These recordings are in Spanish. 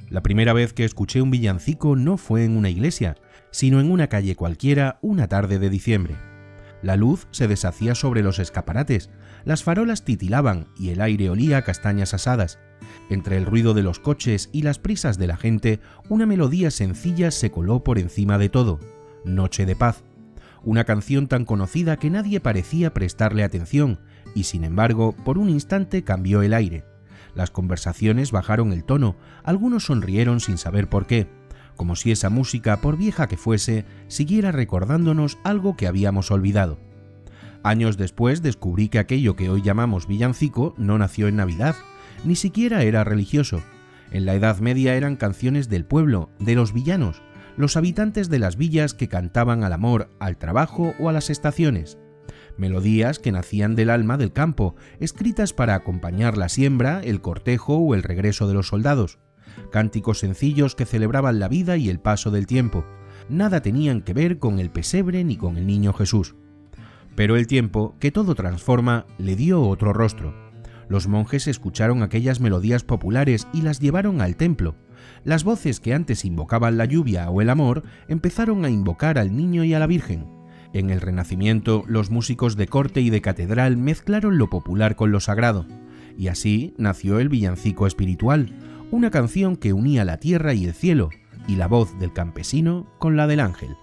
La primera vez que escuché un villancico no fue en una iglesia, sino en una calle cualquiera una tarde de diciembre. La luz se deshacía sobre los escaparates, las farolas titilaban y el aire olía a castañas asadas. Entre el ruido de los coches y las prisas de la gente, una melodía sencilla se coló por encima de todo: Noche de Paz. Una canción tan conocida que nadie parecía prestarle atención, y sin embargo, por un instante cambió el aire. Las conversaciones bajaron el tono, algunos sonrieron sin saber por qué, como si esa música, por vieja que fuese, siguiera recordándonos algo que habíamos olvidado. Años después descubrí que aquello que hoy llamamos villancico no nació en Navidad, ni siquiera era religioso. En la Edad Media eran canciones del pueblo, de los villanos, los habitantes de las villas que cantaban al amor, al trabajo o a las estaciones. Melodías que nacían del alma del campo, escritas para acompañar la siembra, el cortejo o el regreso de los soldados. Cánticos sencillos que celebraban la vida y el paso del tiempo. Nada tenían que ver con el pesebre ni con el niño Jesús. Pero el tiempo, que todo transforma, le dio otro rostro. Los monjes escucharon aquellas melodías populares y las llevaron al templo. Las voces que antes invocaban la lluvia o el amor empezaron a invocar al niño y a la Virgen. En el Renacimiento, los músicos de corte y de catedral mezclaron lo popular con lo sagrado, y así nació el villancico espiritual, una canción que unía la tierra y el cielo, y la voz del campesino con la del ángel.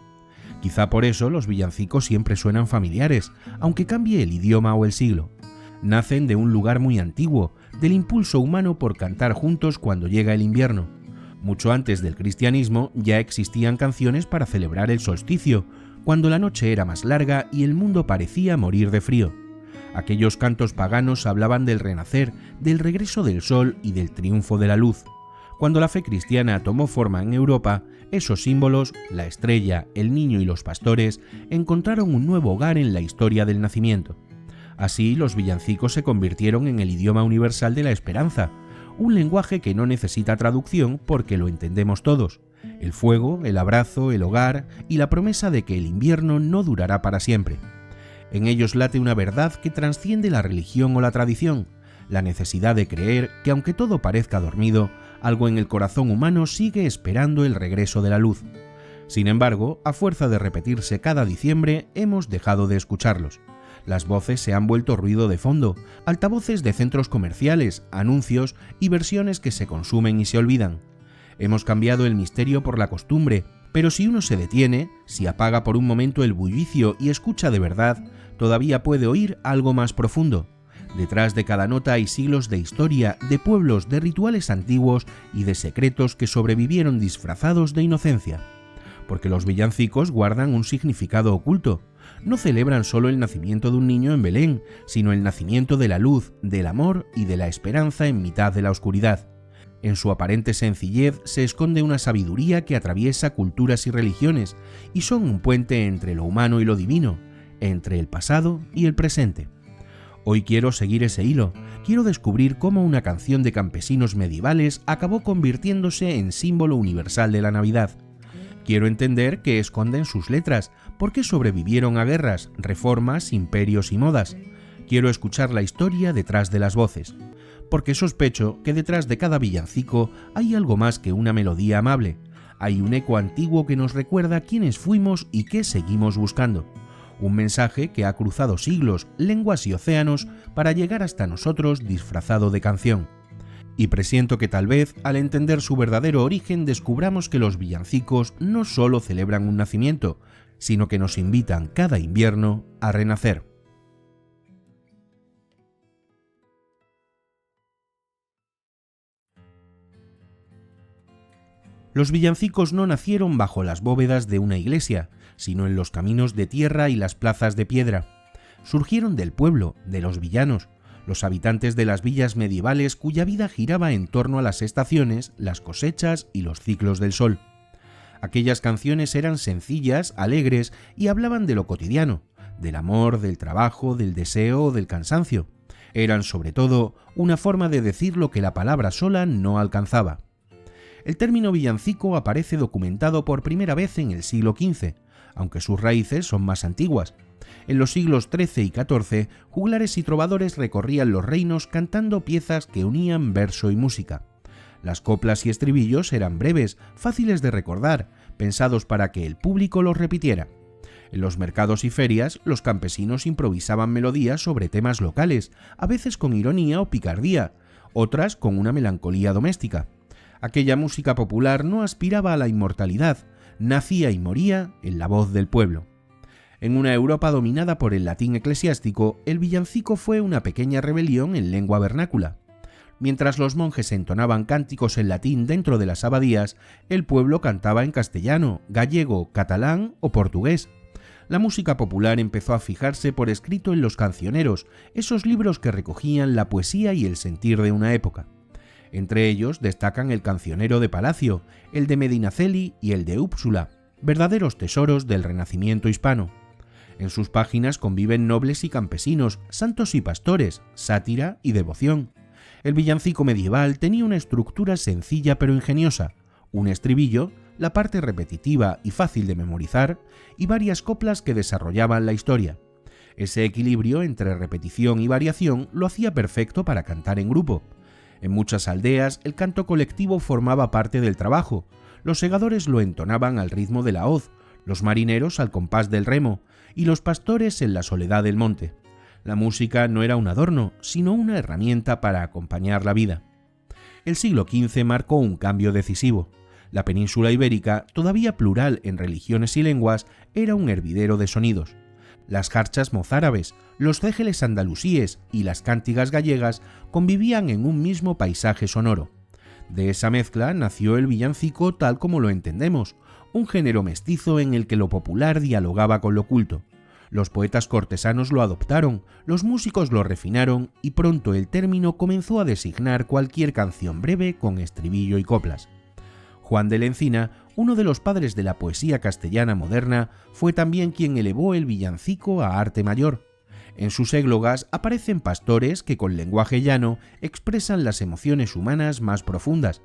Quizá por eso los villancicos siempre suenan familiares, aunque cambie el idioma o el siglo. Nacen de un lugar muy antiguo, del impulso humano por cantar juntos cuando llega el invierno. Mucho antes del cristianismo ya existían canciones para celebrar el solsticio, cuando la noche era más larga y el mundo parecía morir de frío. Aquellos cantos paganos hablaban del renacer, del regreso del sol y del triunfo de la luz. Cuando la fe cristiana tomó forma en Europa, esos símbolos, la estrella, el niño y los pastores, encontraron un nuevo hogar en la historia del nacimiento. Así, los villancicos se convirtieron en el idioma universal de la esperanza, un lenguaje que no necesita traducción porque lo entendemos todos. El fuego, el abrazo, el hogar y la promesa de que el invierno no durará para siempre. En ellos late una verdad que trasciende la religión o la tradición, la necesidad de creer que aunque todo parezca dormido, algo en el corazón humano sigue esperando el regreso de la luz. Sin embargo, a fuerza de repetirse cada diciembre, hemos dejado de escucharlos. Las voces se han vuelto ruido de fondo, altavoces de centros comerciales, anuncios y versiones que se consumen y se olvidan. Hemos cambiado el misterio por la costumbre, pero si uno se detiene, si apaga por un momento el bullicio y escucha de verdad, todavía puede oír algo más profundo. Detrás de cada nota hay siglos de historia, de pueblos, de rituales antiguos y de secretos que sobrevivieron disfrazados de inocencia. Porque los villancicos guardan un significado oculto. No celebran solo el nacimiento de un niño en Belén, sino el nacimiento de la luz, del amor y de la esperanza en mitad de la oscuridad. En su aparente sencillez se esconde una sabiduría que atraviesa culturas y religiones, y son un puente entre lo humano y lo divino, entre el pasado y el presente. Hoy quiero seguir ese hilo, quiero descubrir cómo una canción de campesinos medievales acabó convirtiéndose en símbolo universal de la Navidad. Quiero entender qué esconden sus letras, por qué sobrevivieron a guerras, reformas, imperios y modas. Quiero escuchar la historia detrás de las voces, porque sospecho que detrás de cada villancico hay algo más que una melodía amable. Hay un eco antiguo que nos recuerda quiénes fuimos y qué seguimos buscando. Un mensaje que ha cruzado siglos, lenguas y océanos para llegar hasta nosotros disfrazado de canción. Y presiento que tal vez, al entender su verdadero origen, descubramos que los villancicos no solo celebran un nacimiento, sino que nos invitan cada invierno a renacer. Los villancicos no nacieron bajo las bóvedas de una iglesia, sino en los caminos de tierra y las plazas de piedra. Surgieron del pueblo, de los villanos, los habitantes de las villas medievales cuya vida giraba en torno a las estaciones, las cosechas y los ciclos del sol. Aquellas canciones eran sencillas, alegres y hablaban de lo cotidiano, del amor, del trabajo, del deseo o del cansancio. Eran, sobre todo, una forma de decir lo que la palabra sola no alcanzaba. El término villancico aparece documentado por primera vez en el siglo XV, aunque sus raíces son más antiguas. En los siglos XIII y XIV, juglares y trovadores recorrían los reinos cantando piezas que unían verso y música. Las coplas y estribillos eran breves, fáciles de recordar, pensados para que el público los repitiera. En los mercados y ferias, los campesinos improvisaban melodías sobre temas locales, a veces con ironía o picardía, otras con una melancolía doméstica. Aquella música popular no aspiraba a la inmortalidad, nacía y moría en la voz del pueblo. En una Europa dominada por el latín eclesiástico, el villancico fue una pequeña rebelión en lengua vernácula. Mientras los monjes entonaban cánticos en latín dentro de las abadías, el pueblo cantaba en castellano, gallego, catalán o portugués. La música popular empezó a fijarse por escrito en los cancioneros, esos libros que recogían la poesía y el sentir de una época. Entre ellos destacan el Cancionero de Palacio, el de Medinaceli y el de Úpsula, verdaderos tesoros del Renacimiento hispano. En sus páginas conviven nobles y campesinos, santos y pastores, sátira y devoción. El villancico medieval tenía una estructura sencilla pero ingeniosa, un estribillo, la parte repetitiva y fácil de memorizar, y varias coplas que desarrollaban la historia. Ese equilibrio entre repetición y variación lo hacía perfecto para cantar en grupo. En muchas aldeas el canto colectivo formaba parte del trabajo. Los segadores lo entonaban al ritmo de la hoz, los marineros al compás del remo y los pastores en la soledad del monte. La música no era un adorno, sino una herramienta para acompañar la vida. El siglo XV marcó un cambio decisivo. La península ibérica, todavía plural en religiones y lenguas, era un hervidero de sonidos. Las jarchas mozárabes, los cégeles andalusíes y las cántigas gallegas convivían en un mismo paisaje sonoro. De esa mezcla nació el villancico tal como lo entendemos, un género mestizo en el que lo popular dialogaba con lo culto. Los poetas cortesanos lo adoptaron, los músicos lo refinaron y pronto el término comenzó a designar cualquier canción breve con estribillo y coplas. Juan de la Encina, uno de los padres de la poesía castellana moderna, fue también quien elevó el villancico a arte mayor. En sus églogas aparecen pastores que con lenguaje llano expresan las emociones humanas más profundas.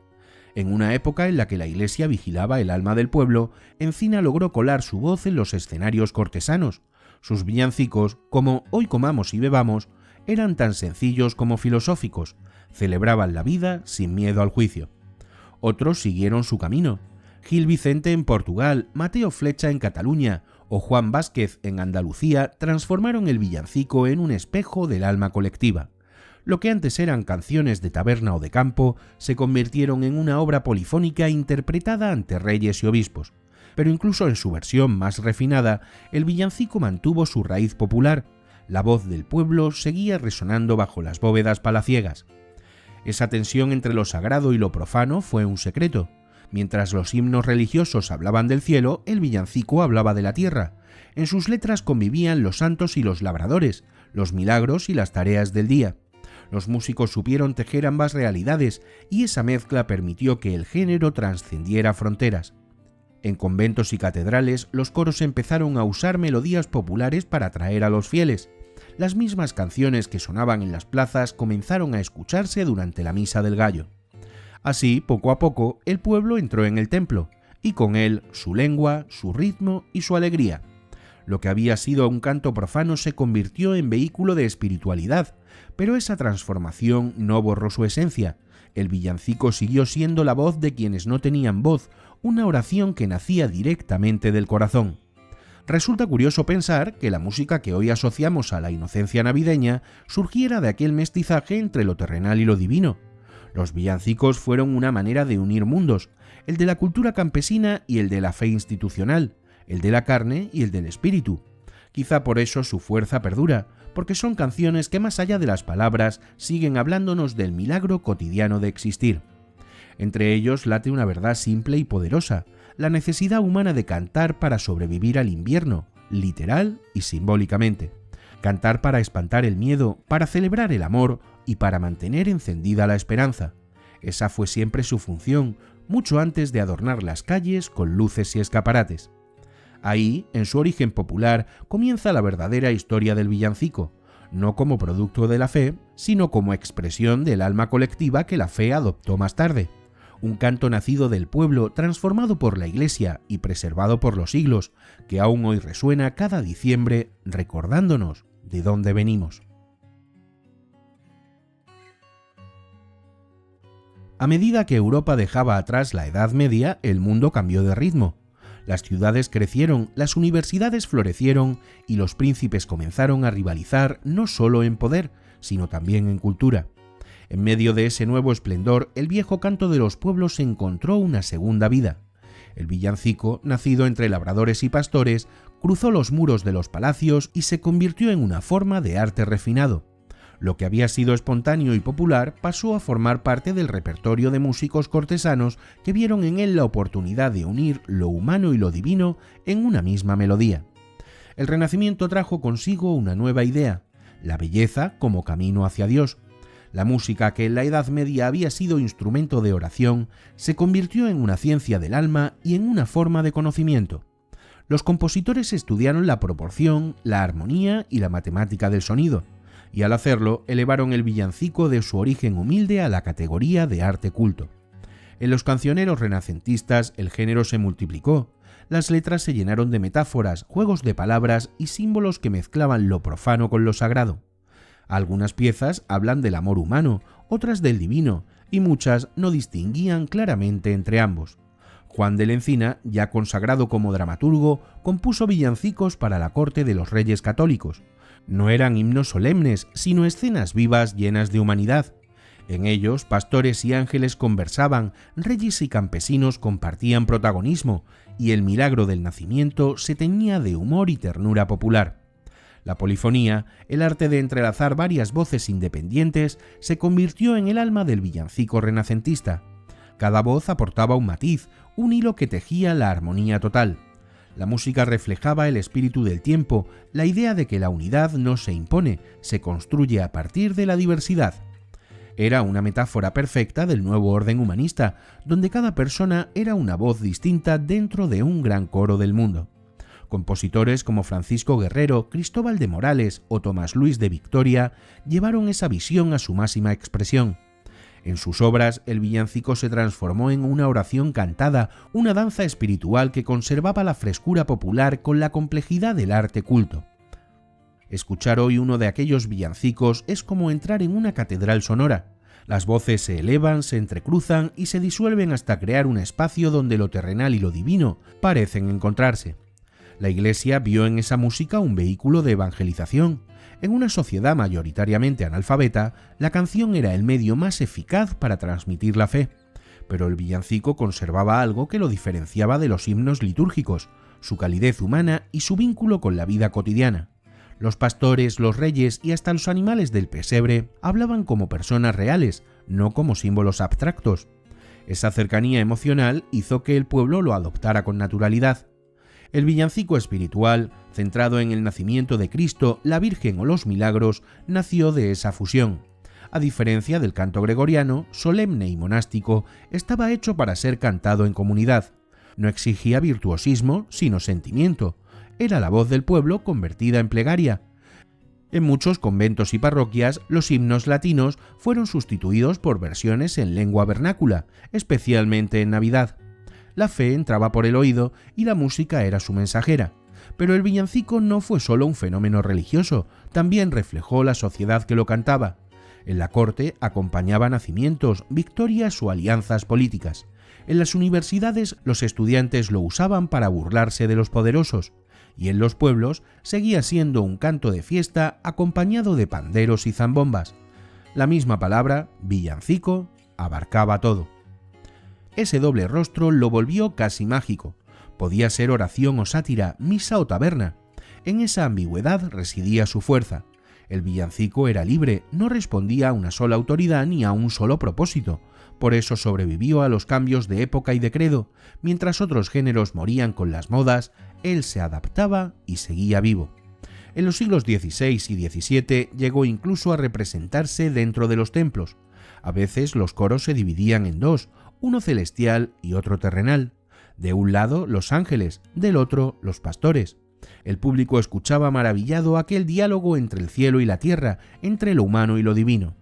En una época en la que la Iglesia vigilaba el alma del pueblo, Encina logró colar su voz en los escenarios cortesanos. Sus villancicos, como Hoy comamos y bebamos, eran tan sencillos como filosóficos, celebraban la vida sin miedo al juicio. Otros siguieron su camino. Gil Vicente en Portugal, Mateo Flecha en Cataluña o Juan Vázquez en Andalucía transformaron el villancico en un espejo del alma colectiva. Lo que antes eran canciones de taberna o de campo se convirtieron en una obra polifónica interpretada ante reyes y obispos. Pero incluso en su versión más refinada, el villancico mantuvo su raíz popular. La voz del pueblo seguía resonando bajo las bóvedas palaciegas. Esa tensión entre lo sagrado y lo profano fue un secreto. Mientras los himnos religiosos hablaban del cielo, el villancico hablaba de la tierra. En sus letras convivían los santos y los labradores, los milagros y las tareas del día. Los músicos supieron tejer ambas realidades y esa mezcla permitió que el género trascendiera fronteras. En conventos y catedrales, los coros empezaron a usar melodías populares para atraer a los fieles. Las mismas canciones que sonaban en las plazas comenzaron a escucharse durante la Misa del Gallo. Así, poco a poco, el pueblo entró en el templo, y con él su lengua, su ritmo y su alegría. Lo que había sido un canto profano se convirtió en vehículo de espiritualidad, pero esa transformación no borró su esencia. El villancico siguió siendo la voz de quienes no tenían voz, una oración que nacía directamente del corazón. Resulta curioso pensar que la música que hoy asociamos a la inocencia navideña surgiera de aquel mestizaje entre lo terrenal y lo divino. Los villancicos fueron una manera de unir mundos, el de la cultura campesina y el de la fe institucional, el de la carne y el del espíritu. Quizá por eso su fuerza perdura, porque son canciones que más allá de las palabras siguen hablándonos del milagro cotidiano de existir. Entre ellos late una verdad simple y poderosa, la necesidad humana de cantar para sobrevivir al invierno, literal y simbólicamente. Cantar para espantar el miedo, para celebrar el amor y para mantener encendida la esperanza. Esa fue siempre su función, mucho antes de adornar las calles con luces y escaparates. Ahí, en su origen popular, comienza la verdadera historia del villancico, no como producto de la fe, sino como expresión del alma colectiva que la fe adoptó más tarde. Un canto nacido del pueblo, transformado por la Iglesia y preservado por los siglos, que aún hoy resuena cada diciembre recordándonos de dónde venimos. A medida que Europa dejaba atrás la Edad Media, el mundo cambió de ritmo. Las ciudades crecieron, las universidades florecieron y los príncipes comenzaron a rivalizar no solo en poder, sino también en cultura. En medio de ese nuevo esplendor, el viejo canto de los pueblos encontró una segunda vida. El villancico, nacido entre labradores y pastores, cruzó los muros de los palacios y se convirtió en una forma de arte refinado. Lo que había sido espontáneo y popular pasó a formar parte del repertorio de músicos cortesanos que vieron en él la oportunidad de unir lo humano y lo divino en una misma melodía. El Renacimiento trajo consigo una nueva idea, la belleza como camino hacia Dios. La música, que en la Edad Media había sido instrumento de oración, se convirtió en una ciencia del alma y en una forma de conocimiento. Los compositores estudiaron la proporción, la armonía y la matemática del sonido, y al hacerlo elevaron el villancico de su origen humilde a la categoría de arte culto. En los cancioneros renacentistas el género se multiplicó, las letras se llenaron de metáforas, juegos de palabras y símbolos que mezclaban lo profano con lo sagrado. Algunas piezas hablan del amor humano, otras del divino, y muchas no distinguían claramente entre ambos. Juan de la Encina, ya consagrado como dramaturgo, compuso villancicos para la corte de los reyes católicos. No eran himnos solemnes, sino escenas vivas llenas de humanidad. En ellos, pastores y ángeles conversaban, reyes y campesinos compartían protagonismo, y el milagro del nacimiento se teñía de humor y ternura popular. La polifonía, el arte de entrelazar varias voces independientes, se convirtió en el alma del villancico renacentista. Cada voz aportaba un matiz, un hilo que tejía la armonía total. La música reflejaba el espíritu del tiempo, la idea de que la unidad no se impone, se construye a partir de la diversidad. Era una metáfora perfecta del nuevo orden humanista, donde cada persona era una voz distinta dentro de un gran coro del mundo. Compositores como Francisco Guerrero, Cristóbal de Morales o Tomás Luis de Victoria llevaron esa visión a su máxima expresión. En sus obras, el villancico se transformó en una oración cantada, una danza espiritual que conservaba la frescura popular con la complejidad del arte culto. Escuchar hoy uno de aquellos villancicos es como entrar en una catedral sonora. Las voces se elevan, se entrecruzan y se disuelven hasta crear un espacio donde lo terrenal y lo divino parecen encontrarse. La Iglesia vio en esa música un vehículo de evangelización. En una sociedad mayoritariamente analfabeta, la canción era el medio más eficaz para transmitir la fe, pero el villancico conservaba algo que lo diferenciaba de los himnos litúrgicos, su calidez humana y su vínculo con la vida cotidiana. Los pastores, los reyes y hasta los animales del pesebre hablaban como personas reales, no como símbolos abstractos. Esa cercanía emocional hizo que el pueblo lo adoptara con naturalidad. El villancico espiritual, centrado en el nacimiento de Cristo, la Virgen o los milagros, nació de esa fusión. A diferencia del canto gregoriano, solemne y monástico, estaba hecho para ser cantado en comunidad. No exigía virtuosismo, sino sentimiento. Era la voz del pueblo convertida en plegaria. En muchos conventos y parroquias, los himnos latinos fueron sustituidos por versiones en lengua vernácula, especialmente en Navidad. La fe entraba por el oído y la música era su mensajera. Pero el villancico no fue solo un fenómeno religioso, también reflejó la sociedad que lo cantaba. En la corte acompañaba nacimientos, victorias o alianzas políticas. En las universidades los estudiantes lo usaban para burlarse de los poderosos, y en los pueblos seguía siendo un canto de fiesta acompañado de panderos y zambombas. La misma palabra, villancico, abarcaba todo. Ese doble rostro lo volvió casi mágico. Podía ser oración o sátira, misa o taberna. En esa ambigüedad residía su fuerza. El villancico era libre, no respondía a una sola autoridad ni a un solo propósito. Por eso sobrevivió a los cambios de época y de credo. Mientras otros géneros morían con las modas, él se adaptaba y seguía vivo. En los siglos XVI y XVII llegó incluso a representarse dentro de los templos. A veces los coros se dividían en dos, uno celestial y otro terrenal. De un lado los ángeles, del otro los pastores. El público escuchaba maravillado aquel diálogo entre el cielo y la tierra, entre lo humano y lo divino.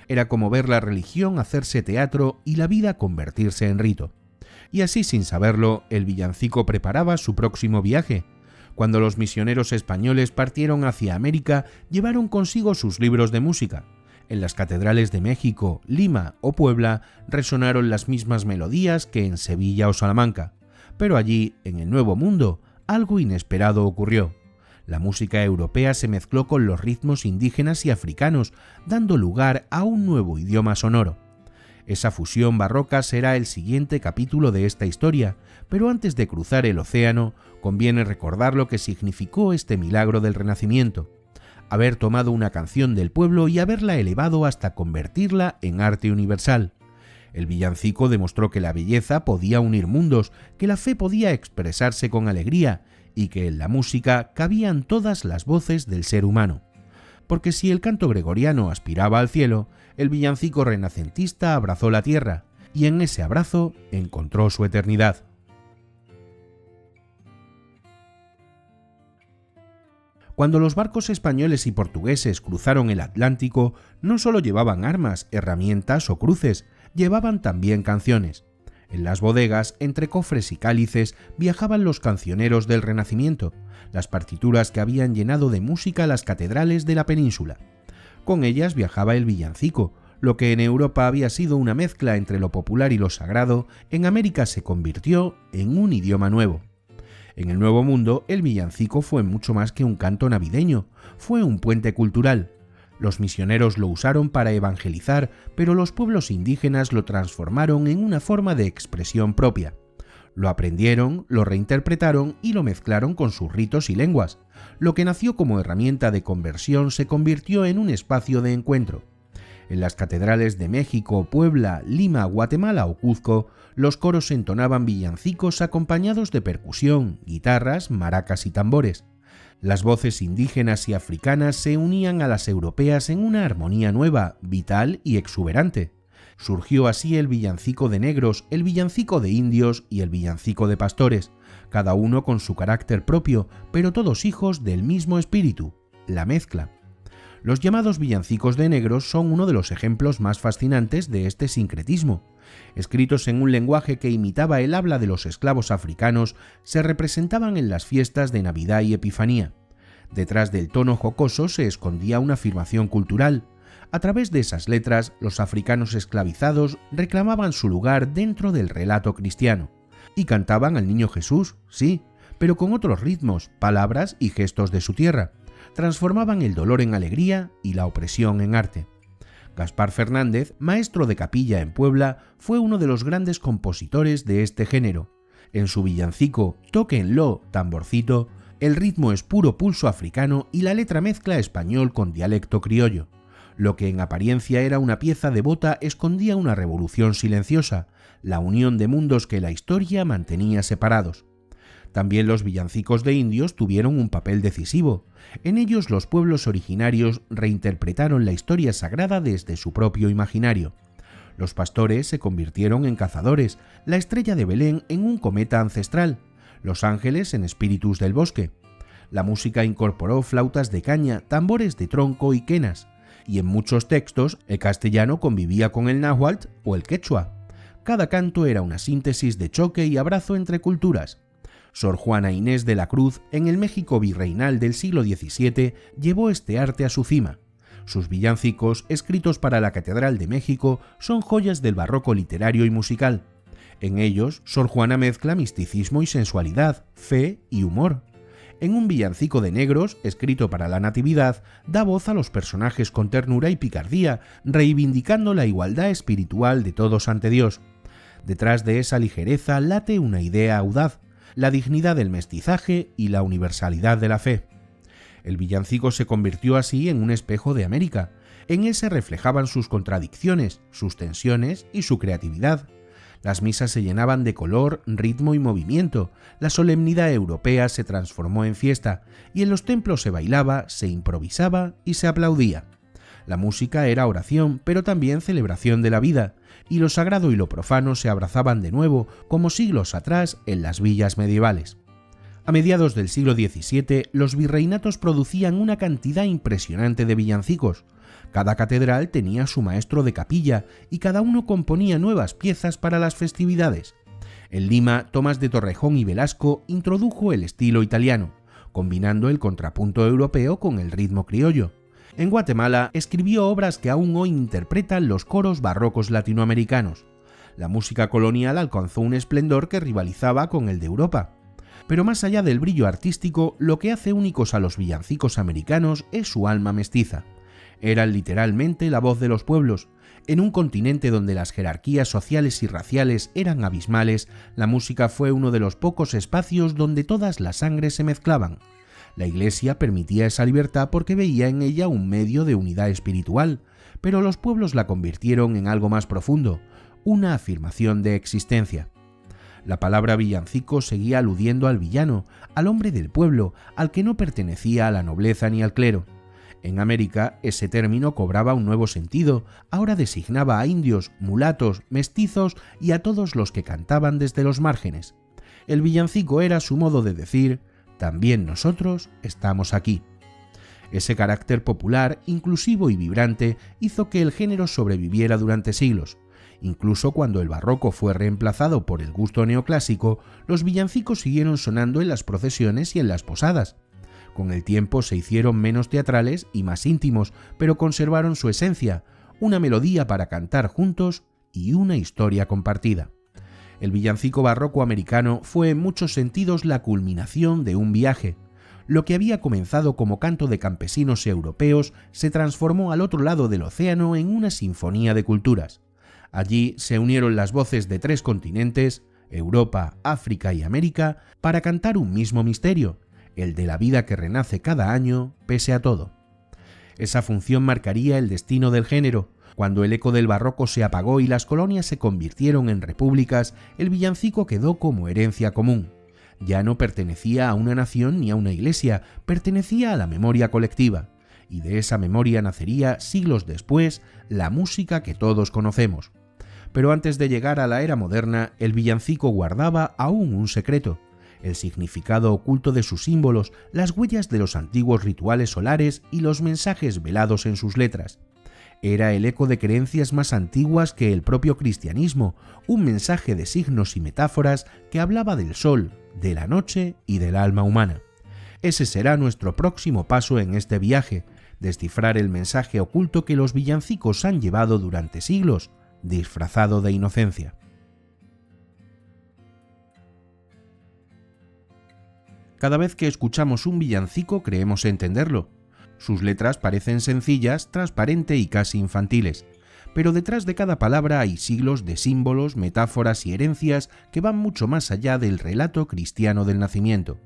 Era como ver la religión hacerse teatro y la vida convertirse en rito. Y así, sin saberlo, el villancico preparaba su próximo viaje. Cuando los misioneros españoles partieron hacia América, llevaron consigo sus libros de música. En las catedrales de México, Lima o Puebla resonaron las mismas melodías que en Sevilla o Salamanca, pero allí, en el Nuevo Mundo, algo inesperado ocurrió. La música europea se mezcló con los ritmos indígenas y africanos, dando lugar a un nuevo idioma sonoro. Esa fusión barroca será el siguiente capítulo de esta historia, pero antes de cruzar el océano, conviene recordar lo que significó este milagro del Renacimiento: haber tomado una canción del pueblo y haberla elevado hasta convertirla en arte universal. El villancico demostró que la belleza podía unir mundos, que la fe podía expresarse con alegría y que en la música cabían todas las voces del ser humano. Porque si el canto gregoriano aspiraba al cielo, el villancico renacentista abrazó la tierra y en ese abrazo encontró su eternidad. Cuando los barcos españoles y portugueses cruzaron el Atlántico, no solo llevaban armas, herramientas o cruces, llevaban también canciones. En las bodegas, entre cofres y cálices, viajaban los cancioneros del Renacimiento, las partituras que habían llenado de música las catedrales de la península. Con ellas viajaba el villancico. Lo que en Europa había sido una mezcla entre lo popular y lo sagrado, en América se convirtió en un idioma nuevo. En el Nuevo Mundo, el villancico fue mucho más que un canto navideño, fue un puente cultural. Los misioneros lo usaron para evangelizar, pero los pueblos indígenas lo transformaron en una forma de expresión propia. Lo aprendieron, lo reinterpretaron y lo mezclaron con sus ritos y lenguas. Lo que nació como herramienta de conversión se convirtió en un espacio de encuentro. En las catedrales de México, Puebla, Lima, Guatemala o Cuzco, los coros entonaban villancicos acompañados de percusión, guitarras, maracas y tambores. Las voces indígenas y africanas se unían a las europeas en una armonía nueva, vital y exuberante. Surgió así el villancico de negros, el villancico de indios y el villancico de pastores, cada uno con su carácter propio, pero todos hijos del mismo espíritu, la mezcla. Los llamados villancicos de negros son uno de los ejemplos más fascinantes de este sincretismo. Escritos en un lenguaje que imitaba el habla de los esclavos africanos, se representaban en las fiestas de Navidad y Epifanía. Detrás del tono jocoso se escondía una afirmación cultural. A través de esas letras, los africanos esclavizados reclamaban su lugar dentro del relato cristiano. Y cantaban al niño Jesús, sí, pero con otros ritmos, palabras y gestos de su tierra. Transformaban el dolor en alegría y la opresión en arte. Gaspar Fernández, maestro de capilla en Puebla, fue uno de los grandes compositores de este género. En su villancico Tóquenlo, tamborcito, el ritmo es puro pulso africano y la letra mezcla español con dialecto criollo. Lo que en apariencia era una pieza devota escondía una revolución silenciosa, la unión de mundos que la historia mantenía separados. También los villancicos de indios tuvieron un papel decisivo. En ellos los pueblos originarios reinterpretaron la historia sagrada desde su propio imaginario. Los pastores se convirtieron en cazadores, la estrella de Belén en un cometa ancestral, los ángeles en espíritus del bosque. La música incorporó flautas de caña, tambores de tronco y quenas, y en muchos textos el castellano convivía con el náhuatl o el quechua. Cada canto era una síntesis de choque y abrazo entre culturas. Sor Juana Inés de la Cruz, en el México virreinal del siglo XVII, llevó este arte a su cima. Sus villancicos, escritos para la Catedral de México, son joyas del barroco literario y musical. En ellos, Sor Juana mezcla misticismo y sensualidad, fe y humor. En un villancico de negros, escrito para la Natividad, da voz a los personajes con ternura y picardía, reivindicando la igualdad espiritual de todos ante Dios. Detrás de esa ligereza late una idea audaz, la dignidad del mestizaje y la universalidad de la fe. El villancico se convirtió así en un espejo de América. En él se reflejaban sus contradicciones, sus tensiones y su creatividad. Las misas se llenaban de color, ritmo y movimiento, la solemnidad europea se transformó en fiesta, y en los templos se bailaba, se improvisaba y se aplaudía. La música era oración, pero también celebración de la vida, y lo sagrado y lo profano se abrazaban de nuevo, como siglos atrás en las villas medievales. A mediados del siglo XVII, los virreinatos producían una cantidad impresionante de villancicos. Cada catedral tenía su maestro de capilla y cada uno componía nuevas piezas para las festividades. En Lima, Tomás de Torrejón y Velasco introdujo el estilo italiano, combinando el contrapunto europeo con el ritmo criollo. En Guatemala escribió obras que aún hoy interpretan los coros barrocos latinoamericanos. La música colonial alcanzó un esplendor que rivalizaba con el de Europa. Pero más allá del brillo artístico, lo que hace únicos a los villancicos americanos es su alma mestiza. Eran literalmente la voz de los pueblos. En un continente donde las jerarquías sociales y raciales eran abismales, la música fue uno de los pocos espacios donde todas las sangres se mezclaban. La Iglesia permitía esa libertad porque veía en ella un medio de unidad espiritual, pero los pueblos la convirtieron en algo más profundo, una afirmación de existencia. La palabra villancico seguía aludiendo al villano, al hombre del pueblo, al que no pertenecía a la nobleza ni al clero. En América, ese término cobraba un nuevo sentido, ahora designaba a indios, mulatos, mestizos y a todos los que cantaban desde los márgenes. El villancico era su modo de decir: también nosotros estamos aquí. Ese carácter popular, inclusivo y vibrante hizo que el género sobreviviera durante siglos. Incluso cuando el barroco fue reemplazado por el gusto neoclásico, los villancicos siguieron sonando en las procesiones y en las posadas. Con el tiempo se hicieron menos teatrales y más íntimos, pero conservaron su esencia, una melodía para cantar juntos y una historia compartida. El villancico barroco americano fue en muchos sentidos la culminación de un viaje. Lo que había comenzado como canto de campesinos europeos se transformó al otro lado del océano en una sinfonía de culturas. Allí se unieron las voces de 3 continentes, Europa, África y América, para cantar un mismo misterio, el de la vida que renace cada año pese a todo. Esa función marcaría el destino del género. Cuando el eco del barroco se apagó y las colonias se convirtieron en repúblicas, el villancico quedó como herencia común. Ya no pertenecía a una nación ni a una iglesia, pertenecía a la memoria colectiva, y de esa memoria nacería, siglos después, la música que todos conocemos. Pero antes de llegar a la era moderna, el villancico guardaba aún un secreto: el significado oculto de sus símbolos, las huellas de los antiguos rituales solares y los mensajes velados en sus letras. Era el eco de creencias más antiguas que el propio cristianismo, un mensaje de signos y metáforas que hablaba del sol, de la noche y del alma humana. Ese será nuestro próximo paso en este viaje: descifrar el mensaje oculto que los villancicos han llevado durante siglos, disfrazado de inocencia. Cada vez que escuchamos un villancico creemos entenderlo. Sus letras parecen sencillas, transparentes y casi infantiles, pero detrás de cada palabra hay siglos de símbolos, metáforas y herencias que van mucho más allá del relato cristiano del nacimiento.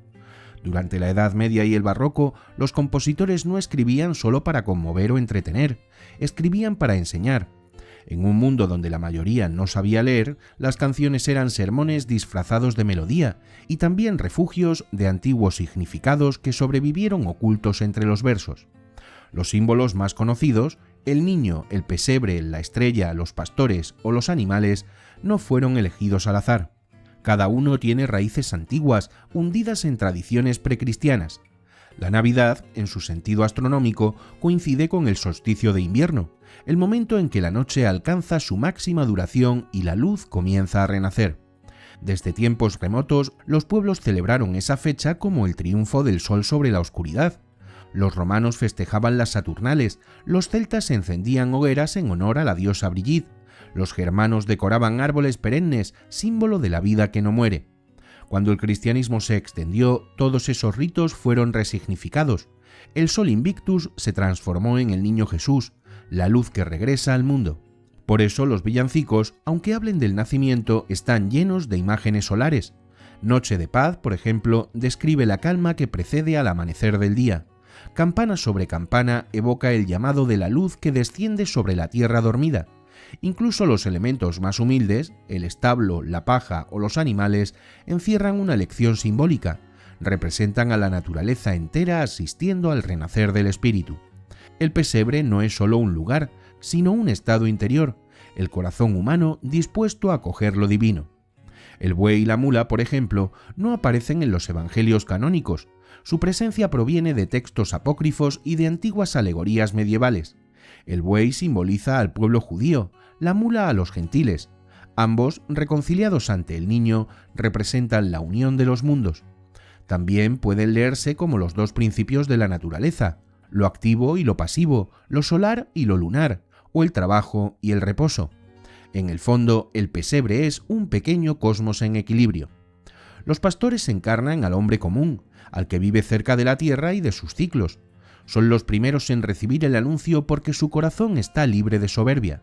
Durante la Edad Media y el Barroco, los compositores no escribían solo para conmover o entretener, escribían para enseñar. En un mundo donde la mayoría no sabía leer, las canciones eran sermones disfrazados de melodía y también refugios de antiguos significados que sobrevivieron ocultos entre los versos. Los símbolos más conocidos, el niño, el pesebre, la estrella, los pastores o los animales, no fueron elegidos al azar. Cada uno tiene raíces antiguas, hundidas en tradiciones precristianas. La Navidad, en su sentido astronómico, coincide con el solsticio de invierno, el momento en que la noche alcanza su máxima duración y la luz comienza a renacer. Desde tiempos remotos, los pueblos celebraron esa fecha como el triunfo del sol sobre la oscuridad. Los romanos festejaban las Saturnales, los celtas encendían hogueras en honor a la diosa Brigitte, los germanos decoraban árboles perennes, símbolo de la vida que no muere. Cuando el cristianismo se extendió, todos esos ritos fueron resignificados. El sol Invictus se transformó en el niño Jesús, la luz que regresa al mundo. Por eso los villancicos, aunque hablen del nacimiento, están llenos de imágenes solares. Noche de Paz, por ejemplo, describe la calma que precede al amanecer del día. Campana sobre campana evoca el llamado de la luz que desciende sobre la tierra dormida. Incluso los elementos más humildes, el establo, la paja o los animales, encierran una lección simbólica, representan a la naturaleza entera asistiendo al renacer del espíritu. El pesebre no es solo un lugar, sino un estado interior, el corazón humano dispuesto a acoger lo divino. El buey y la mula, por ejemplo, no aparecen en los evangelios canónicos. Su presencia proviene de textos apócrifos y de antiguas alegorías medievales. El buey simboliza al pueblo judío, la mula a los gentiles. Ambos, reconciliados ante el niño, representan la unión de los mundos. También pueden leerse como los dos principios de la naturaleza, lo activo y lo pasivo, lo solar y lo lunar, o el trabajo y el reposo. En el fondo, el pesebre es un pequeño cosmos en equilibrio. Los pastores encarnan al hombre común, al que vive cerca de la tierra y de sus ciclos. Son los primeros en recibir el anuncio porque su corazón está libre de soberbia.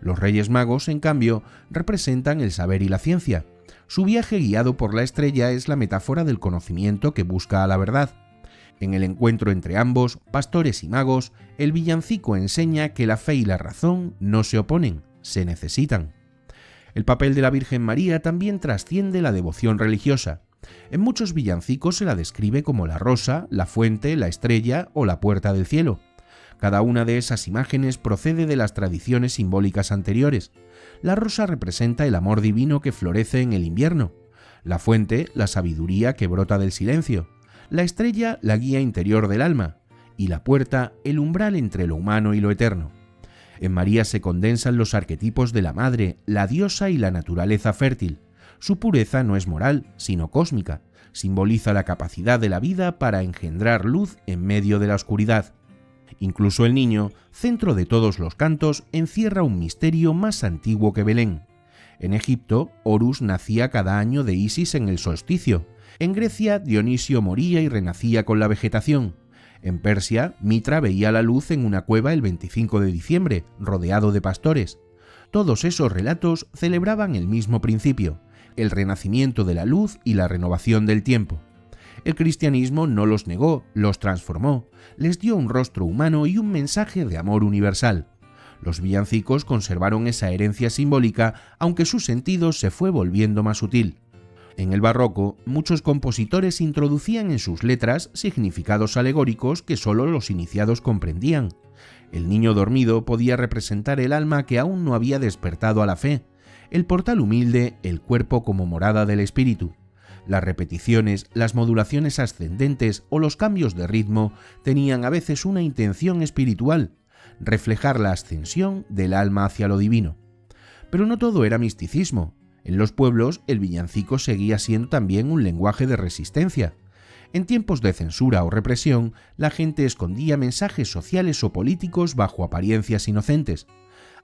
Los Reyes Magos, en cambio, representan el saber y la ciencia. Su viaje guiado por la estrella es la metáfora del conocimiento que busca a la verdad. En el encuentro entre ambos, pastores y magos, el villancico enseña que la fe y la razón no se oponen, se necesitan. El papel de la Virgen María también trasciende la devoción religiosa. En muchos villancicos se la describe como la rosa, la fuente, la estrella o la puerta del cielo. Cada una de esas imágenes procede de las tradiciones simbólicas anteriores. La rosa representa el amor divino que florece en el invierno. La fuente, la sabiduría que brota del silencio. La estrella, la guía interior del alma. Y la puerta, el umbral entre lo humano y lo eterno. En María se condensan los arquetipos de la madre, la diosa y la naturaleza fértil. Su pureza no es moral, sino cósmica. Simboliza la capacidad de la vida para engendrar luz en medio de la oscuridad. Incluso el niño, centro de todos los cantos, encierra un misterio más antiguo que Belén. En Egipto, Horus nacía cada año de Isis en el solsticio. En Grecia, Dionisio moría y renacía con la vegetación. En Persia, Mitra veía la luz en una cueva el 25 de diciembre, rodeado de pastores. Todos esos relatos celebraban el mismo principio, el renacimiento de la luz y la renovación del tiempo. El cristianismo no los negó, los transformó, les dio un rostro humano y un mensaje de amor universal. Los villancicos conservaron esa herencia simbólica, aunque su sentido se fue volviendo más sutil. En el barroco, muchos compositores introducían en sus letras significados alegóricos que solo los iniciados comprendían. El niño dormido podía representar el alma que aún no había despertado a la fe, el portal humilde, el cuerpo como morada del espíritu. Las repeticiones, las modulaciones ascendentes o los cambios de ritmo tenían a veces una intención espiritual, reflejar la ascensión del alma hacia lo divino. Pero no todo era misticismo. En los pueblos, el villancico seguía siendo también un lenguaje de resistencia. En tiempos de censura o represión, la gente escondía mensajes sociales o políticos bajo apariencias inocentes.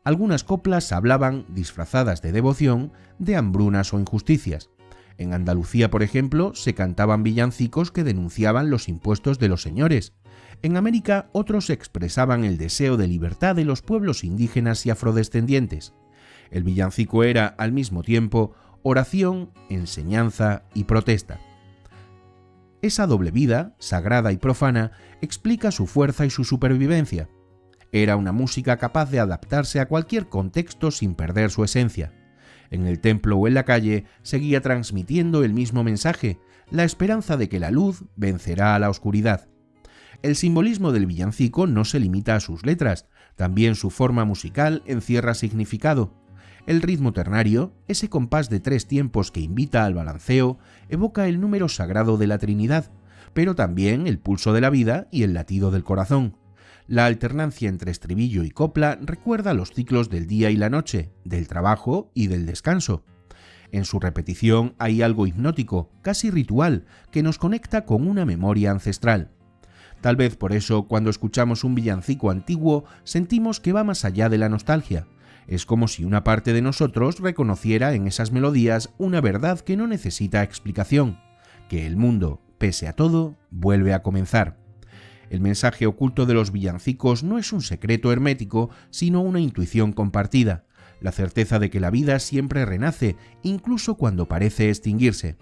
Algunas coplas hablaban, disfrazadas de devoción, de hambrunas o injusticias. En Andalucía, por ejemplo, se cantaban villancicos que denunciaban los impuestos de los señores. En América, otros expresaban el deseo de libertad de los pueblos indígenas y afrodescendientes. El villancico era, al mismo tiempo, oración, enseñanza y protesta. Esa doble vida, sagrada y profana, explica su fuerza y su supervivencia. Era una música capaz de adaptarse a cualquier contexto sin perder su esencia. En el templo o en la calle seguía transmitiendo el mismo mensaje, la esperanza de que la luz vencerá a la oscuridad. El simbolismo del villancico no se limita a sus letras, también su forma musical encierra significado. El ritmo ternario, ese compás de 3 tiempos que invita al balanceo, evoca el número sagrado de la Trinidad, pero también el pulso de la vida y el latido del corazón. La alternancia entre estribillo y copla recuerda los ciclos del día y la noche, del trabajo y del descanso. En su repetición hay algo hipnótico, casi ritual, que nos conecta con una memoria ancestral. Tal vez por eso, cuando escuchamos un villancico antiguo, sentimos que va más allá de la nostalgia. Es como si una parte de nosotros reconociera en esas melodías una verdad que no necesita explicación, que el mundo, pese a todo, vuelve a comenzar. El mensaje oculto de los villancicos no es un secreto hermético, sino una intuición compartida, la certeza de que la vida siempre renace, incluso cuando parece extinguirse.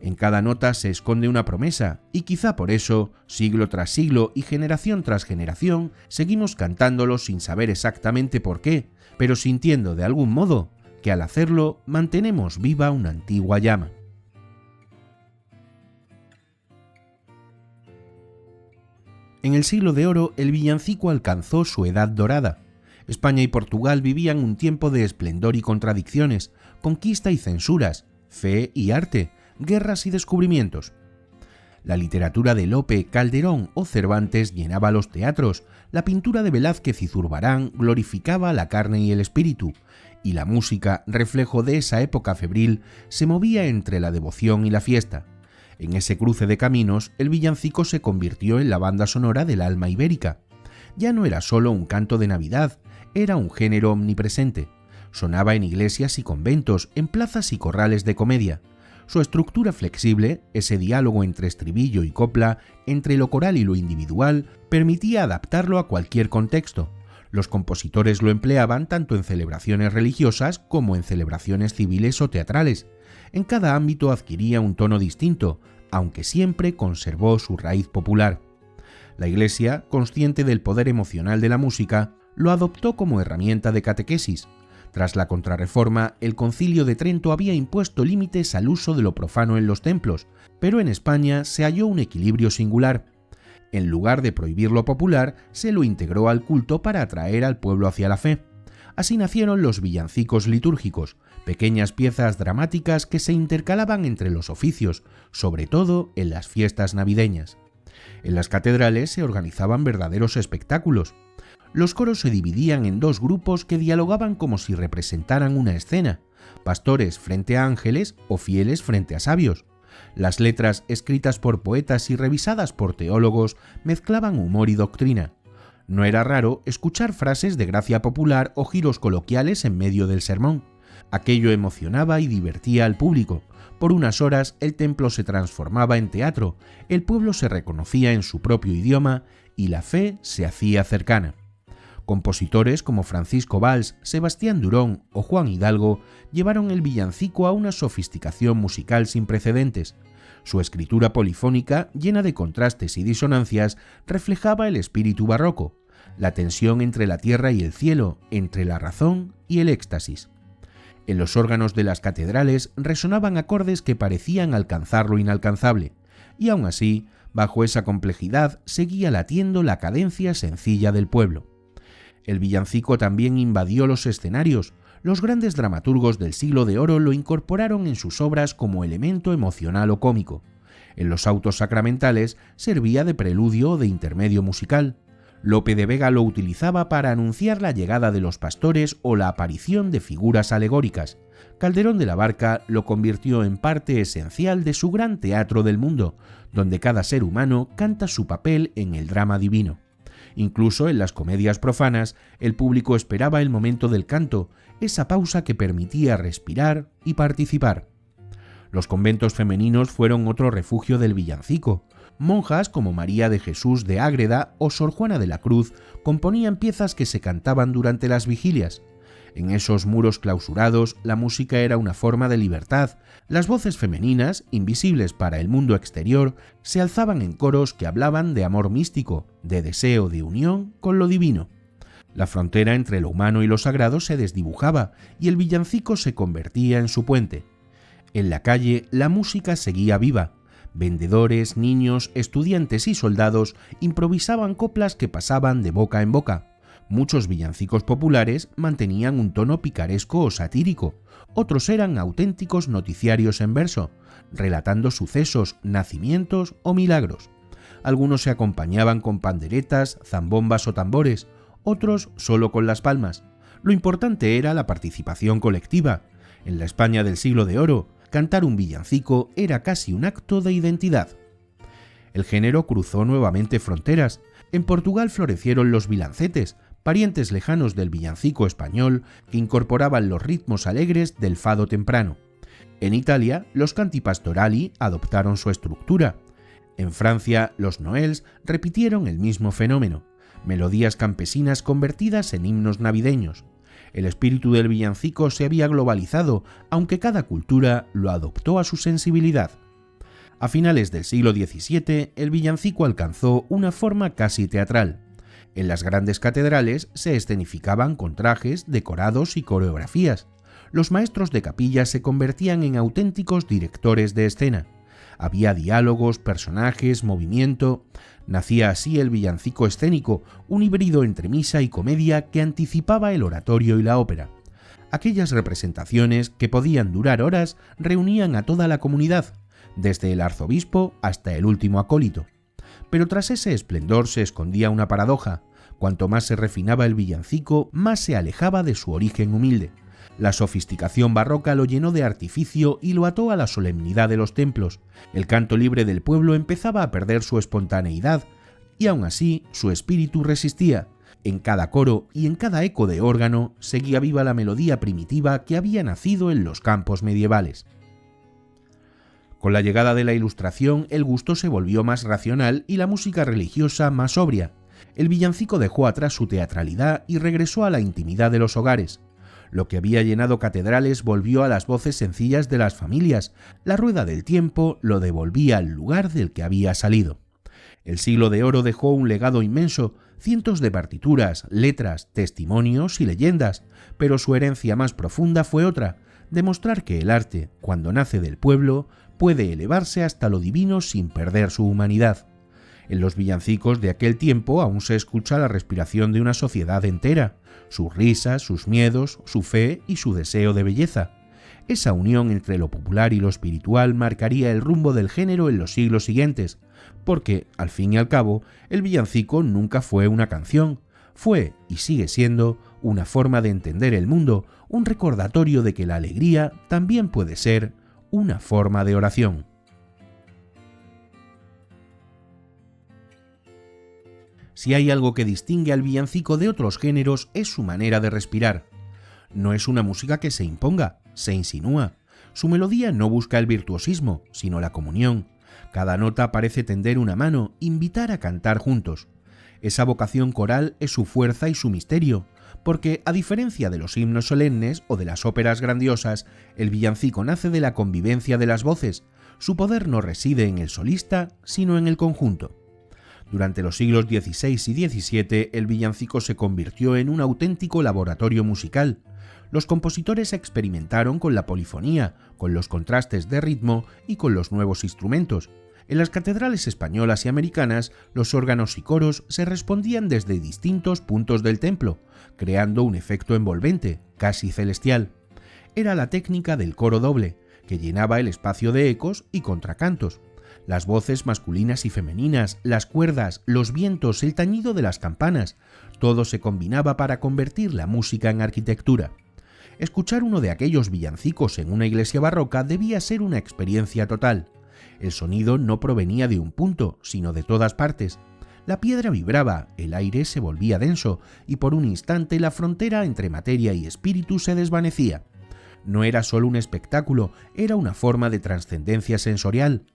En cada nota se esconde una promesa, y quizá por eso, siglo tras siglo y generación tras generación, seguimos cantándolos sin saber exactamente por qué, pero sintiendo de algún modo que al hacerlo mantenemos viva una antigua llama. En el siglo de oro, el villancico alcanzó su edad dorada. España y Portugal vivían un tiempo de esplendor y contradicciones, conquista y censuras, fe y arte, guerras y descubrimientos. La literatura de Lope, Calderón o Cervantes llenaba los teatros, la pintura de Velázquez y Zurbarán glorificaba la carne y el espíritu, y la música, reflejo de esa época febril, se movía entre la devoción y la fiesta. En ese cruce de caminos, el villancico se convirtió en la banda sonora del alma ibérica. Ya no era solo un canto de Navidad, era un género omnipresente. Sonaba en iglesias y conventos, en plazas y corrales de comedia. Su estructura flexible, ese diálogo entre estribillo y copla, entre lo coral y lo individual, permitía adaptarlo a cualquier contexto. Los compositores lo empleaban tanto en celebraciones religiosas como en celebraciones civiles o teatrales. En cada ámbito adquiría un tono distinto, aunque siempre conservó su raíz popular. La Iglesia, consciente del poder emocional de la música, lo adoptó como herramienta de catequesis. Tras la Contrarreforma, el Concilio de Trento había impuesto límites al uso de lo profano en los templos, pero en España se halló un equilibrio singular. En lugar de prohibir lo popular, se lo integró al culto para atraer al pueblo hacia la fe. Así nacieron los villancicos litúrgicos, pequeñas piezas dramáticas que se intercalaban entre los oficios, sobre todo en las fiestas navideñas. En las catedrales se organizaban verdaderos espectáculos. Los coros se dividían en dos grupos que dialogaban como si representaran una escena, pastores frente a ángeles o fieles frente a sabios. Las letras, escritas por poetas y revisadas por teólogos, mezclaban humor y doctrina. No era raro escuchar frases de gracia popular o giros coloquiales en medio del sermón. Aquello emocionaba y divertía al público. Por unas horas el templo se transformaba en teatro, el pueblo se reconocía en su propio idioma y la fe se hacía cercana. Compositores como Francisco Valls, Sebastián Durón o Juan Hidalgo llevaron el villancico a una sofisticación musical sin precedentes. Su escritura polifónica, llena de contrastes y disonancias, reflejaba el espíritu barroco, la tensión entre la tierra y el cielo, entre la razón y el éxtasis. En los órganos de las catedrales resonaban acordes que parecían alcanzar lo inalcanzable, y aún así, bajo esa complejidad, seguía latiendo la cadencia sencilla del pueblo. El villancico también invadió los escenarios. Los grandes dramaturgos del Siglo de Oro lo incorporaron en sus obras como elemento emocional o cómico. En los autos sacramentales servía de preludio o de intermedio musical. Lope de Vega lo utilizaba para anunciar la llegada de los pastores o la aparición de figuras alegóricas. Calderón de la Barca lo convirtió en parte esencial de su gran teatro del mundo, donde cada ser humano canta su papel en el drama divino. Incluso en las comedias profanas, el público esperaba el momento del canto, esa pausa que permitía respirar y participar. Los conventos femeninos fueron otro refugio del villancico. Monjas como María de Jesús de Ágreda o Sor Juana de la Cruz componían piezas que se cantaban durante las vigilias. En esos muros clausurados, la música era una forma de libertad. Las voces femeninas, invisibles para el mundo exterior, se alzaban en coros que hablaban de amor místico, de deseo de unión con lo divino. La frontera entre lo humano y lo sagrado se desdibujaba y el villancico se convertía en su puente. En la calle, la música seguía viva. Vendedores, niños, estudiantes y soldados improvisaban coplas que pasaban de boca en boca. Muchos villancicos populares mantenían un tono picaresco o satírico, otros eran auténticos noticiarios en verso, relatando sucesos, nacimientos o milagros. Algunos se acompañaban con panderetas, zambombas o tambores, otros solo con las palmas. Lo importante era la participación colectiva. En la España del Siglo de Oro, cantar un villancico era casi un acto de identidad. El género cruzó nuevamente fronteras. En Portugal florecieron los vilancetes, parientes lejanos del villancico español que incorporaban los ritmos alegres del fado temprano. En Italia, los canti pastorali adoptaron su estructura. En Francia, los noëls repitieron el mismo fenómeno, melodías campesinas convertidas en himnos navideños. El espíritu del villancico se había globalizado, aunque cada cultura lo adoptó a su sensibilidad. A finales del siglo XVII, el villancico alcanzó una forma casi teatral. En las grandes catedrales se escenificaban con trajes, decorados y coreografías. Los maestros de capilla se convertían en auténticos directores de escena. Había diálogos, personajes, movimiento. Nacía así el villancico escénico, un híbrido entre misa y comedia que anticipaba el oratorio y la ópera. Aquellas representaciones, que podían durar horas, reunían a toda la comunidad, desde el arzobispo hasta el último acólito. Pero tras ese esplendor se escondía una paradoja. Cuanto más se refinaba el villancico, más se alejaba de su origen humilde. La sofisticación barroca lo llenó de artificio y lo ató a la solemnidad de los templos. El canto libre del pueblo empezaba a perder su espontaneidad, y aún así su espíritu resistía. En cada coro y en cada eco de órgano seguía viva la melodía primitiva que había nacido en los campos medievales. Con la llegada de la Ilustración, el gusto se volvió más racional y la música religiosa más sobria. El villancico dejó atrás su teatralidad y regresó a la intimidad de los hogares. Lo que había llenado catedrales volvió a las voces sencillas de las familias. La rueda del tiempo lo devolvía al lugar del que había salido. El siglo de oro dejó un legado inmenso, cientos de partituras, letras, testimonios y leyendas, pero su herencia más profunda fue otra: demostrar que el arte, cuando nace del pueblo, puede elevarse hasta lo divino sin perder su humanidad. En los villancicos de aquel tiempo aún se escucha la respiración de una sociedad entera, sus risas, sus miedos, su fe y su deseo de belleza. Esa unión entre lo popular y lo espiritual marcaría el rumbo del género en los siglos siguientes, porque, al fin y al cabo, el villancico nunca fue una canción, fue y sigue siendo una forma de entender el mundo, un recordatorio de que la alegría también puede ser una forma de oración. Si hay algo que distingue al villancico de otros géneros es su manera de respirar. No es una música que se imponga, se insinúa. Su melodía no busca el virtuosismo, sino la comunión. Cada nota parece tender una mano, invitar a cantar juntos. Esa vocación coral es su fuerza y su misterio, porque, a diferencia de los himnos solemnes o de las óperas grandiosas, el villancico nace de la convivencia de las voces. Su poder no reside en el solista, sino en el conjunto. Durante los siglos XVI y XVII, el villancico se convirtió en un auténtico laboratorio musical. Los compositores experimentaron con la polifonía, con los contrastes de ritmo y con los nuevos instrumentos. En las catedrales españolas y americanas, los órganos y coros se respondían desde distintos puntos del templo, creando un efecto envolvente, casi celestial. Era la técnica del coro doble, que llenaba el espacio de ecos y contracantos. Las voces masculinas y femeninas, las cuerdas, los vientos, el tañido de las campanas, todo se combinaba para convertir la música en arquitectura. Escuchar uno de aquellos villancicos en una iglesia barroca debía ser una experiencia total. El sonido no provenía de un punto, sino de todas partes. La piedra vibraba, el aire se volvía denso, y por un instante la frontera entre materia y espíritu se desvanecía. No era solo un espectáculo, era una forma de trascendencia sensorial.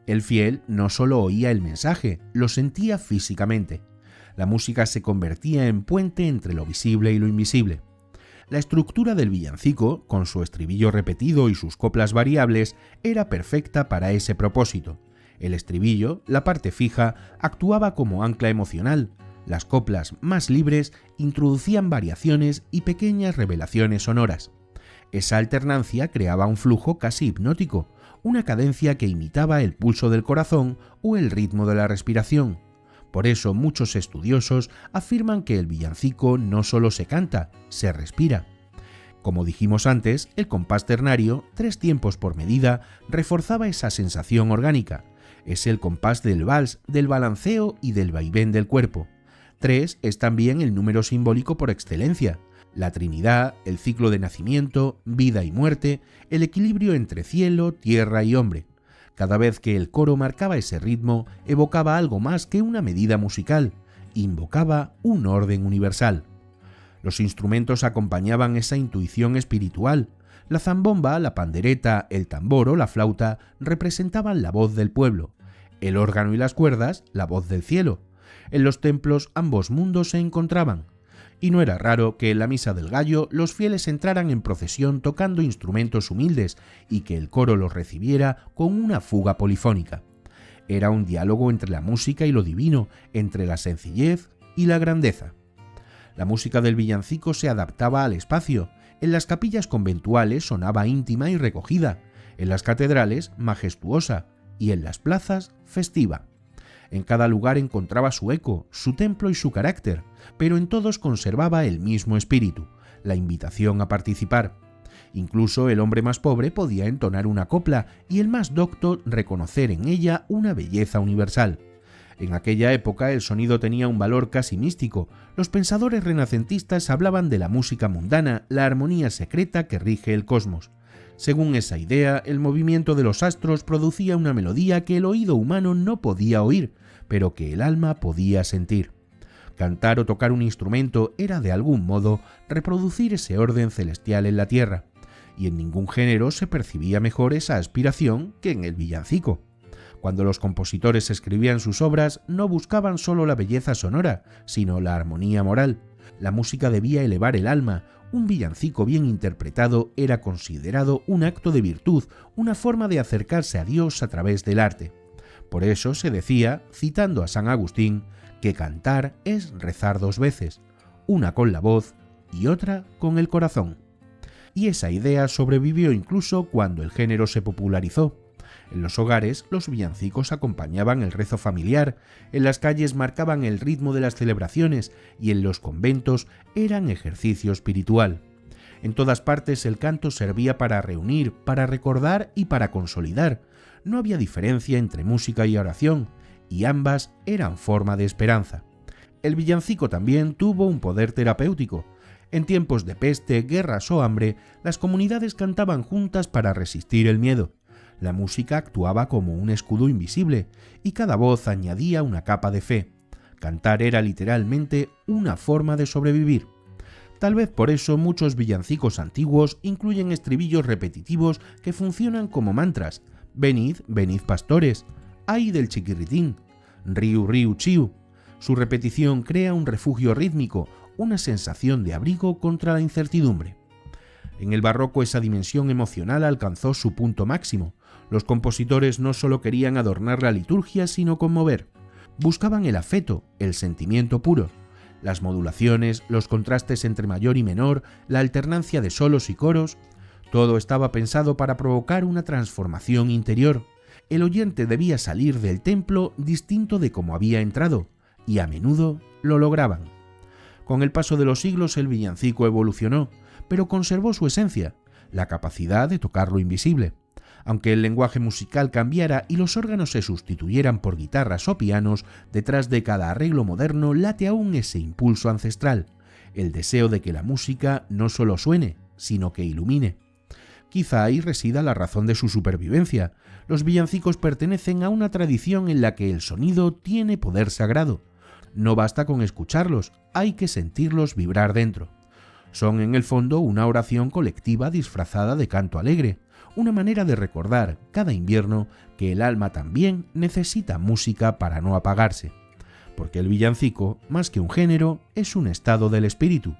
El fiel no solo oía el mensaje, lo sentía físicamente. La música se convertía en puente entre lo visible y lo invisible. La estructura del villancico, con su estribillo repetido y sus coplas variables, era perfecta para ese propósito. El estribillo, la parte fija, actuaba como ancla emocional. Las coplas más libres introducían variaciones y pequeñas revelaciones sonoras. Esa alternancia creaba un flujo casi hipnótico, una cadencia que imitaba el pulso del corazón o el ritmo de la respiración. Por eso muchos estudiosos afirman que el villancico no solo se canta, se respira. Como dijimos antes, el compás ternario, 3 tiempos por medida, reforzaba esa sensación orgánica. Es el compás del vals, del balanceo y del vaivén del cuerpo. 3 es también el número simbólico por excelencia. La Trinidad, el ciclo de nacimiento, vida y muerte, el equilibrio entre cielo, tierra y hombre. Cada vez que el coro marcaba ese ritmo, evocaba algo más que una medida musical, invocaba un orden universal. Los instrumentos acompañaban esa intuición espiritual. La zambomba, la pandereta, el tambor o la flauta representaban la voz del pueblo. El órgano y las cuerdas, la voz del cielo. En los templos ambos mundos se encontraban. Y no era raro que en la misa del gallo los fieles entraran en procesión tocando instrumentos humildes y que el coro los recibiera con una fuga polifónica. Era un diálogo entre la música y lo divino, entre la sencillez y la grandeza. La música del villancico se adaptaba al espacio. En las capillas conventuales sonaba íntima y recogida, en las catedrales majestuosa y en las plazas festiva. En cada lugar encontraba su eco, su templo y su carácter, pero en todos conservaba el mismo espíritu, la invitación a participar. Incluso el hombre más pobre podía entonar una copla y el más docto reconocer en ella una belleza universal. En aquella época el sonido tenía un valor casi místico. Los pensadores renacentistas hablaban de la música mundana, la armonía secreta que rige el cosmos. Según esa idea, el movimiento de los astros producía una melodía que el oído humano no podía oír, pero que el alma podía sentir. Cantar o tocar un instrumento era de algún modo reproducir ese orden celestial en la tierra, y en ningún género se percibía mejor esa aspiración que en el villancico. Cuando los compositores escribían sus obras, no buscaban solo la belleza sonora, sino la armonía moral. La música debía elevar el alma. Un villancico bien interpretado era considerado un acto de virtud, una forma de acercarse a Dios a través del arte. Por eso se decía, citando a San Agustín, que cantar es rezar dos veces, una con la voz y otra con el corazón. Y esa idea sobrevivió incluso cuando el género se popularizó. En los hogares, los villancicos acompañaban el rezo familiar, en las calles marcaban el ritmo de las celebraciones y en los conventos eran ejercicio espiritual. En todas partes el canto servía para reunir, para recordar y para consolidar. No había diferencia entre música y oración, y ambas eran forma de esperanza. El villancico también tuvo un poder terapéutico. En tiempos de peste, guerras o hambre, las comunidades cantaban juntas para resistir el miedo. La música actuaba como un escudo invisible, y cada voz añadía una capa de fe. Cantar era literalmente una forma de sobrevivir. Tal vez por eso muchos villancicos antiguos incluyen estribillos repetitivos que funcionan como mantras. Venid, venid pastores, ay del chiquirritín, riu, riu, chiu. Su repetición crea un refugio rítmico, una sensación de abrigo contra la incertidumbre. En el barroco esa dimensión emocional alcanzó su punto máximo. Los compositores no solo querían adornar la liturgia, sino conmover. Buscaban el afecto, el sentimiento puro. Las modulaciones, los contrastes entre mayor y menor, la alternancia de solos y coros, todo estaba pensado para provocar una transformación interior. El oyente debía salir del templo distinto de como había entrado, y a menudo lo lograban. Con el paso de los siglos el villancico evolucionó, pero conservó su esencia, la capacidad de tocar lo invisible. Aunque el lenguaje musical cambiara y los órganos se sustituyeran por guitarras o pianos, detrás de cada arreglo moderno late aún ese impulso ancestral, el deseo de que la música no solo suene, sino que ilumine. Quizá ahí resida la razón de su supervivencia. Los villancicos pertenecen a una tradición en la que el sonido tiene poder sagrado. No basta con escucharlos, hay que sentirlos vibrar dentro. Son en el fondo una oración colectiva disfrazada de canto alegre, una manera de recordar cada invierno que el alma también necesita música para no apagarse. Porque el villancico, más que un género, es un estado del espíritu.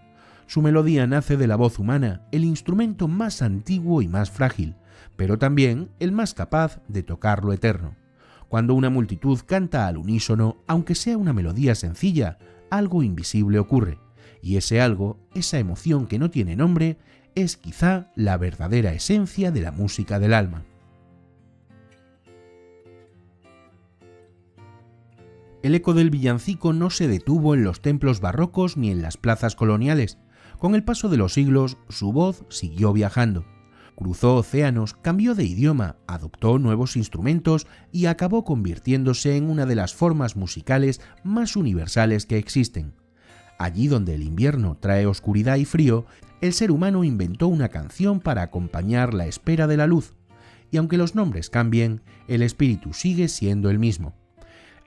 Su melodía nace de la voz humana, el instrumento más antiguo y más frágil, pero también el más capaz de tocar lo eterno. Cuando una multitud canta al unísono, aunque sea una melodía sencilla, algo invisible ocurre, y ese algo, esa emoción que no tiene nombre, es quizá la verdadera esencia de la música del alma. El eco del villancico no se detuvo en los templos barrocos ni en las plazas coloniales. Con el paso de los siglos, su voz siguió viajando. Cruzó océanos, cambió de idioma, adoptó nuevos instrumentos y acabó convirtiéndose en una de las formas musicales más universales que existen. Allí donde el invierno trae oscuridad y frío, el ser humano inventó una canción para acompañar la espera de la luz. Y aunque los nombres cambien, el espíritu sigue siendo el mismo.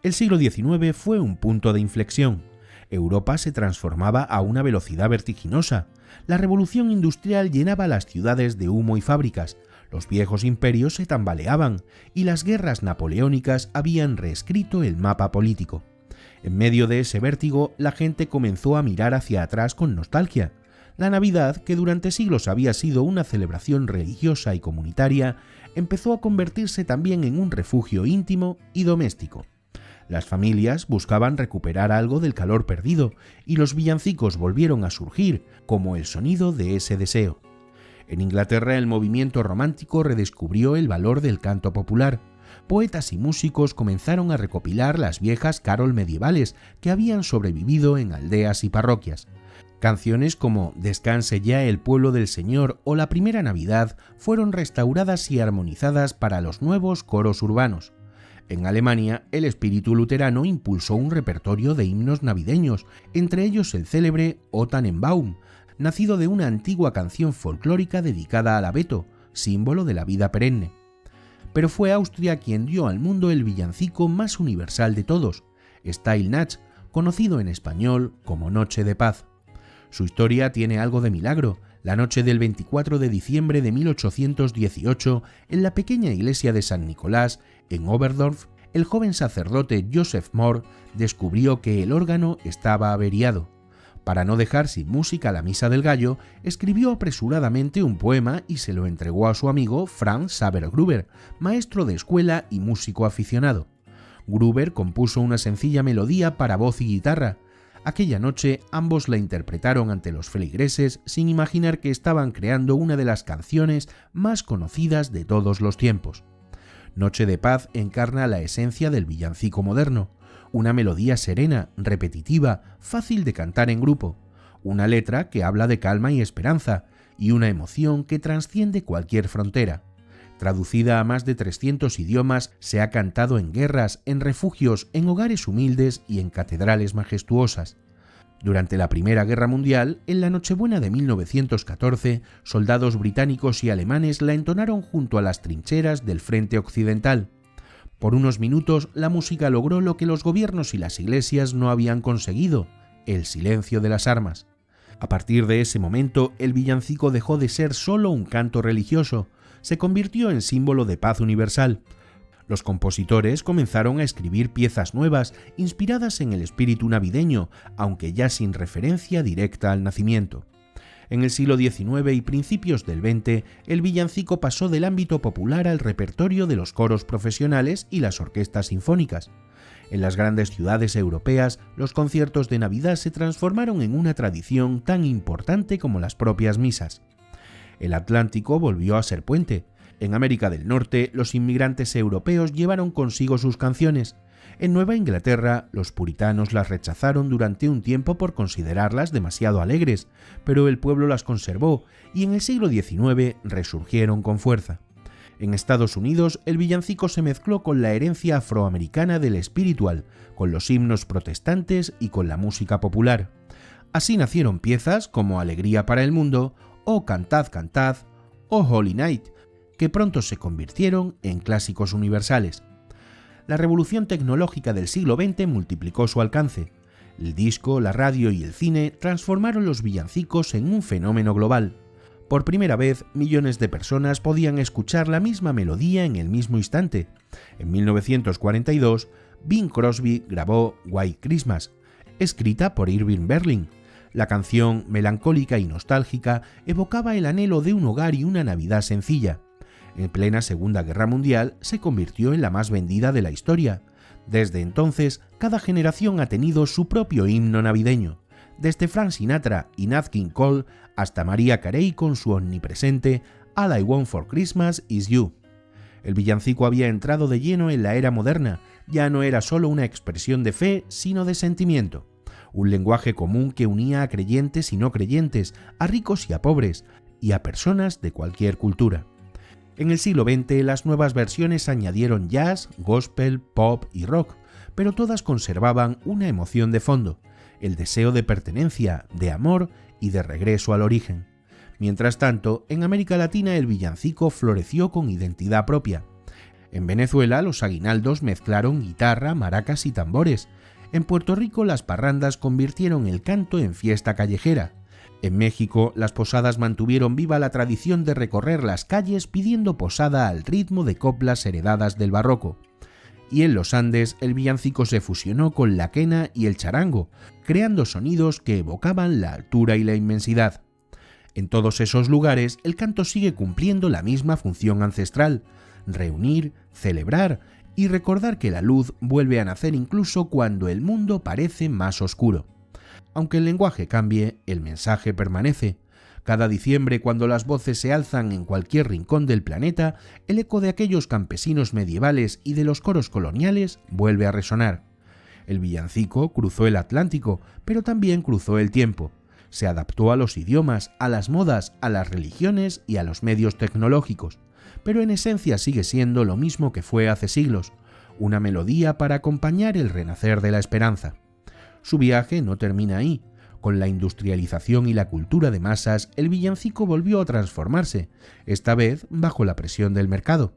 El siglo XIX fue un punto de inflexión. Europa se transformaba a una velocidad vertiginosa. La revolución industrial llenaba las ciudades de humo y fábricas, los viejos imperios se tambaleaban y las guerras napoleónicas habían reescrito el mapa político. En medio de ese vértigo, la gente comenzó a mirar hacia atrás con nostalgia. La Navidad, que durante siglos había sido una celebración religiosa y comunitaria, empezó a convertirse también en un refugio íntimo y doméstico. Las familias buscaban recuperar algo del calor perdido y los villancicos volvieron a surgir como el sonido de ese deseo. En Inglaterra el movimiento romántico redescubrió el valor del canto popular. Poetas y músicos comenzaron a recopilar las viejas carol medievales que habían sobrevivido en aldeas y parroquias. Canciones como Descanse ya el pueblo del Señor o La primera Navidad fueron restauradas y armonizadas para los nuevos coros urbanos. En Alemania, el espíritu luterano impulsó un repertorio de himnos navideños, entre ellos el célebre O Tannenbaum, nacido de una antigua canción folclórica dedicada al abeto, símbolo de la vida perenne. Pero fue Austria quien dio al mundo el villancico más universal de todos, Stille Nacht, conocido en español como Noche de Paz. Su historia tiene algo de milagro. La noche del 24 de diciembre de 1818, en la pequeña iglesia de San Nicolás, en Oberdorf, el joven sacerdote Joseph Mohr descubrió que el órgano estaba averiado. Para no dejar sin música la misa del gallo, escribió apresuradamente un poema y se lo entregó a su amigo Franz Xaver Gruber, maestro de escuela y músico aficionado. Gruber compuso una sencilla melodía para voz y guitarra. Aquella noche ambos la interpretaron ante los feligreses sin imaginar que estaban creando una de las canciones más conocidas de todos los tiempos. Noche de Paz encarna la esencia del villancico moderno, una melodía serena, repetitiva, fácil de cantar en grupo, una letra que habla de calma y esperanza, y una emoción que trasciende cualquier frontera. Traducida a más de 300 idiomas, se ha cantado en guerras, en refugios, en hogares humildes y en catedrales majestuosas. Durante la Primera Guerra Mundial, en la Nochebuena de 1914, soldados británicos y alemanes la entonaron junto a las trincheras del frente occidental. Por unos minutos, la música logró lo que los gobiernos y las iglesias no habían conseguido: el silencio de las armas. A partir de ese momento, el villancico dejó de ser solo un canto religioso, se convirtió en símbolo de paz universal. Los compositores comenzaron a escribir piezas nuevas, inspiradas en el espíritu navideño, aunque ya sin referencia directa al nacimiento. En el siglo XIX y principios del XX, el villancico pasó del ámbito popular al repertorio de los coros profesionales y las orquestas sinfónicas. En las grandes ciudades europeas, los conciertos de Navidad se transformaron en una tradición tan importante como las propias misas. El Atlántico volvió a ser puente. En América del Norte, los inmigrantes europeos llevaron consigo sus canciones. En Nueva Inglaterra, los puritanos las rechazaron durante un tiempo por considerarlas demasiado alegres, pero el pueblo las conservó y en el siglo XIX resurgieron con fuerza. En Estados Unidos, el villancico se mezcló con la herencia afroamericana del espiritual, con los himnos protestantes y con la música popular. Así nacieron piezas como Alegría para el Mundo, O Cantad, Cantad, o Holy Night, que pronto se convirtieron en clásicos universales. La revolución tecnológica del siglo XX multiplicó su alcance. El disco, la radio y el cine transformaron los villancicos en un fenómeno global. Por primera vez, millones de personas podían escuchar la misma melodía en el mismo instante. En 1942, Bing Crosby grabó White Christmas, escrita por Irving Berlin. La canción, melancólica y nostálgica, evocaba el anhelo de un hogar y una Navidad sencilla. En plena Segunda Guerra Mundial, se convirtió en la más vendida de la historia. Desde entonces, cada generación ha tenido su propio himno navideño, desde Frank Sinatra y Nat King Cole hasta Mariah Carey con su omnipresente All I Want for Christmas Is You. El villancico había entrado de lleno en la era moderna, ya no era solo una expresión de fe, sino de sentimiento. Un lenguaje común que unía a creyentes y no creyentes, a ricos y a pobres, y a personas de cualquier cultura. En el siglo XX, las nuevas versiones añadieron jazz, gospel, pop y rock, pero todas conservaban una emoción de fondo: el deseo de pertenencia, de amor y de regreso al origen. Mientras tanto, en América Latina el villancico floreció con identidad propia. En Venezuela, los aguinaldos mezclaron guitarra, maracas y tambores. En Puerto Rico, las parrandas convirtieron el canto en fiesta callejera. En México, las posadas mantuvieron viva la tradición de recorrer las calles pidiendo posada al ritmo de coplas heredadas del barroco. Y en los Andes, el villancico se fusionó con la quena y el charango, creando sonidos que evocaban la altura y la inmensidad. En todos esos lugares, el canto sigue cumpliendo la misma función ancestral: reunir, celebrar y recordar que la luz vuelve a nacer incluso cuando el mundo parece más oscuro. Aunque el lenguaje cambie, el mensaje permanece. Cada diciembre, cuando las voces se alzan en cualquier rincón del planeta, el eco de aquellos campesinos medievales y de los coros coloniales vuelve a resonar. El villancico cruzó el Atlántico, pero también cruzó el tiempo. Se adaptó a los idiomas, a las modas, a las religiones y a los medios tecnológicos, pero en esencia sigue siendo lo mismo que fue hace siglos: una melodía para acompañar el renacer de la esperanza. Su viaje no termina ahí. Con la industrialización y la cultura de masas, el villancico volvió a transformarse, esta vez bajo la presión del mercado.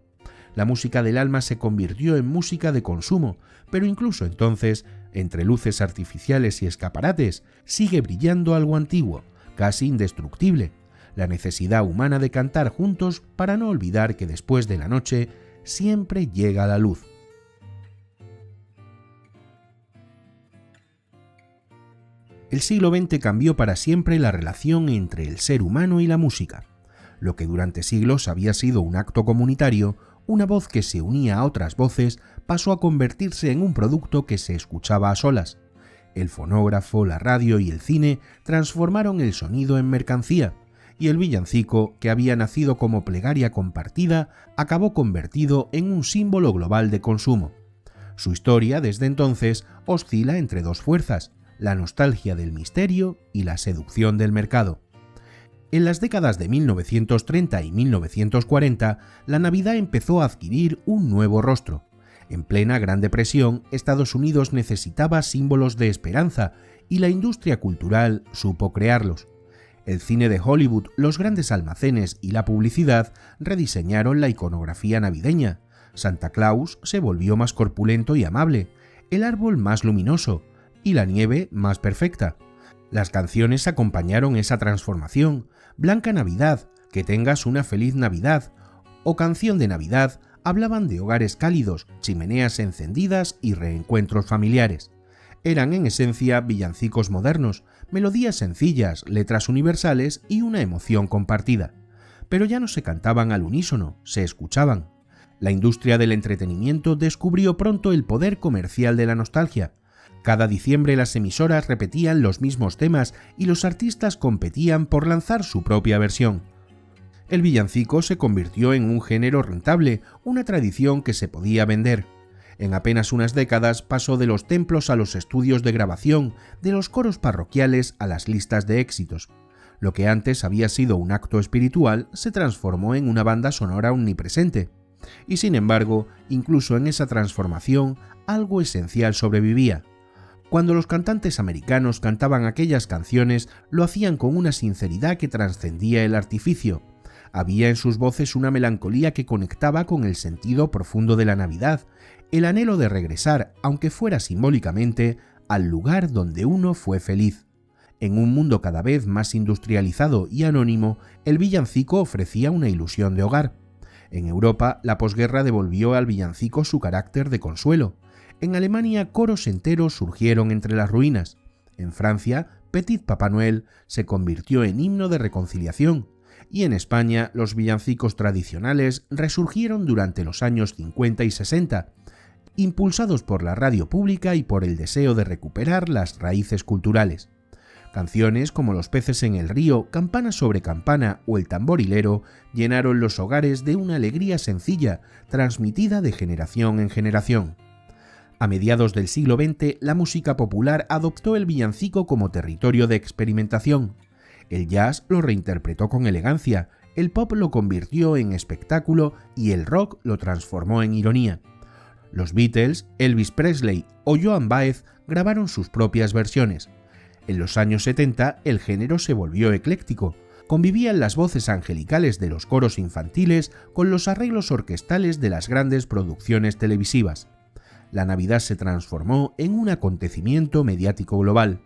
La música del alma se convirtió en música de consumo, pero incluso entonces, entre luces artificiales y escaparates, sigue brillando algo antiguo, casi indestructible: la necesidad humana de cantar juntos para no olvidar que después de la noche siempre llega la luz. El siglo XX cambió para siempre la relación entre el ser humano y la música. Lo que durante siglos había sido un acto comunitario, una voz que se unía a otras voces, pasó a convertirse en un producto que se escuchaba a solas. El fonógrafo, la radio y el cine transformaron el sonido en mercancía, y el villancico, que había nacido como plegaria compartida, acabó convertido en un símbolo global de consumo. Su historia, desde entonces, oscila entre dos fuerzas: la nostalgia del misterio y la seducción del mercado. En las décadas de 1930 y 1940, la Navidad empezó a adquirir un nuevo rostro. En plena Gran Depresión, Estados Unidos necesitaba símbolos de esperanza y la industria cultural supo crearlos. El cine de Hollywood, los grandes almacenes y la publicidad rediseñaron la iconografía navideña. Santa Claus se volvió más corpulento y amable, el árbol más luminoso y la nieve más perfecta. Las canciones acompañaron esa transformación: Blanca Navidad, Que tengas una feliz Navidad, o Canción de Navidad, hablaban de hogares cálidos, chimeneas encendidas y reencuentros familiares. Eran en esencia villancicos modernos, melodías sencillas, letras universales y una emoción compartida. Pero ya no se cantaban al unísono, se escuchaban. La industria del entretenimiento descubrió pronto el poder comercial de la nostalgia. Cada diciembre las emisoras repetían los mismos temas y los artistas competían por lanzar su propia versión. El villancico se convirtió en un género rentable, una tradición que se podía vender. En apenas unas décadas pasó de los templos a los estudios de grabación, de los coros parroquiales a las listas de éxitos. Lo que antes había sido un acto espiritual se transformó en una banda sonora omnipresente. Y sin embargo, incluso en esa transformación, algo esencial sobrevivía. Cuando los cantantes americanos cantaban aquellas canciones, lo hacían con una sinceridad que trascendía el artificio. Había en sus voces una melancolía que conectaba con el sentido profundo de la Navidad, el anhelo de regresar, aunque fuera simbólicamente, al lugar donde uno fue feliz. En un mundo cada vez más industrializado y anónimo, el villancico ofrecía una ilusión de hogar. En Europa, la posguerra devolvió al villancico su carácter de consuelo. En Alemania, coros enteros surgieron entre las ruinas. En Francia, Petit Papá Noel se convirtió en himno de reconciliación. Y en España, los villancicos tradicionales resurgieron durante los años 50 y 60, impulsados por la radio pública y por el deseo de recuperar las raíces culturales. Canciones como Los peces en el río, Campana sobre campana o El tamborilero llenaron los hogares de una alegría sencilla, transmitida de generación en generación. A mediados del siglo XX, la música popular adoptó el villancico como territorio de experimentación. El jazz lo reinterpretó con elegancia, el pop lo convirtió en espectáculo y el rock lo transformó en ironía. Los Beatles, Elvis Presley o Joan Baez grabaron sus propias versiones. En los años 70 el género se volvió ecléctico. Convivían las voces angelicales de los coros infantiles con los arreglos orquestales de las grandes producciones televisivas. La Navidad se transformó en un acontecimiento mediático global.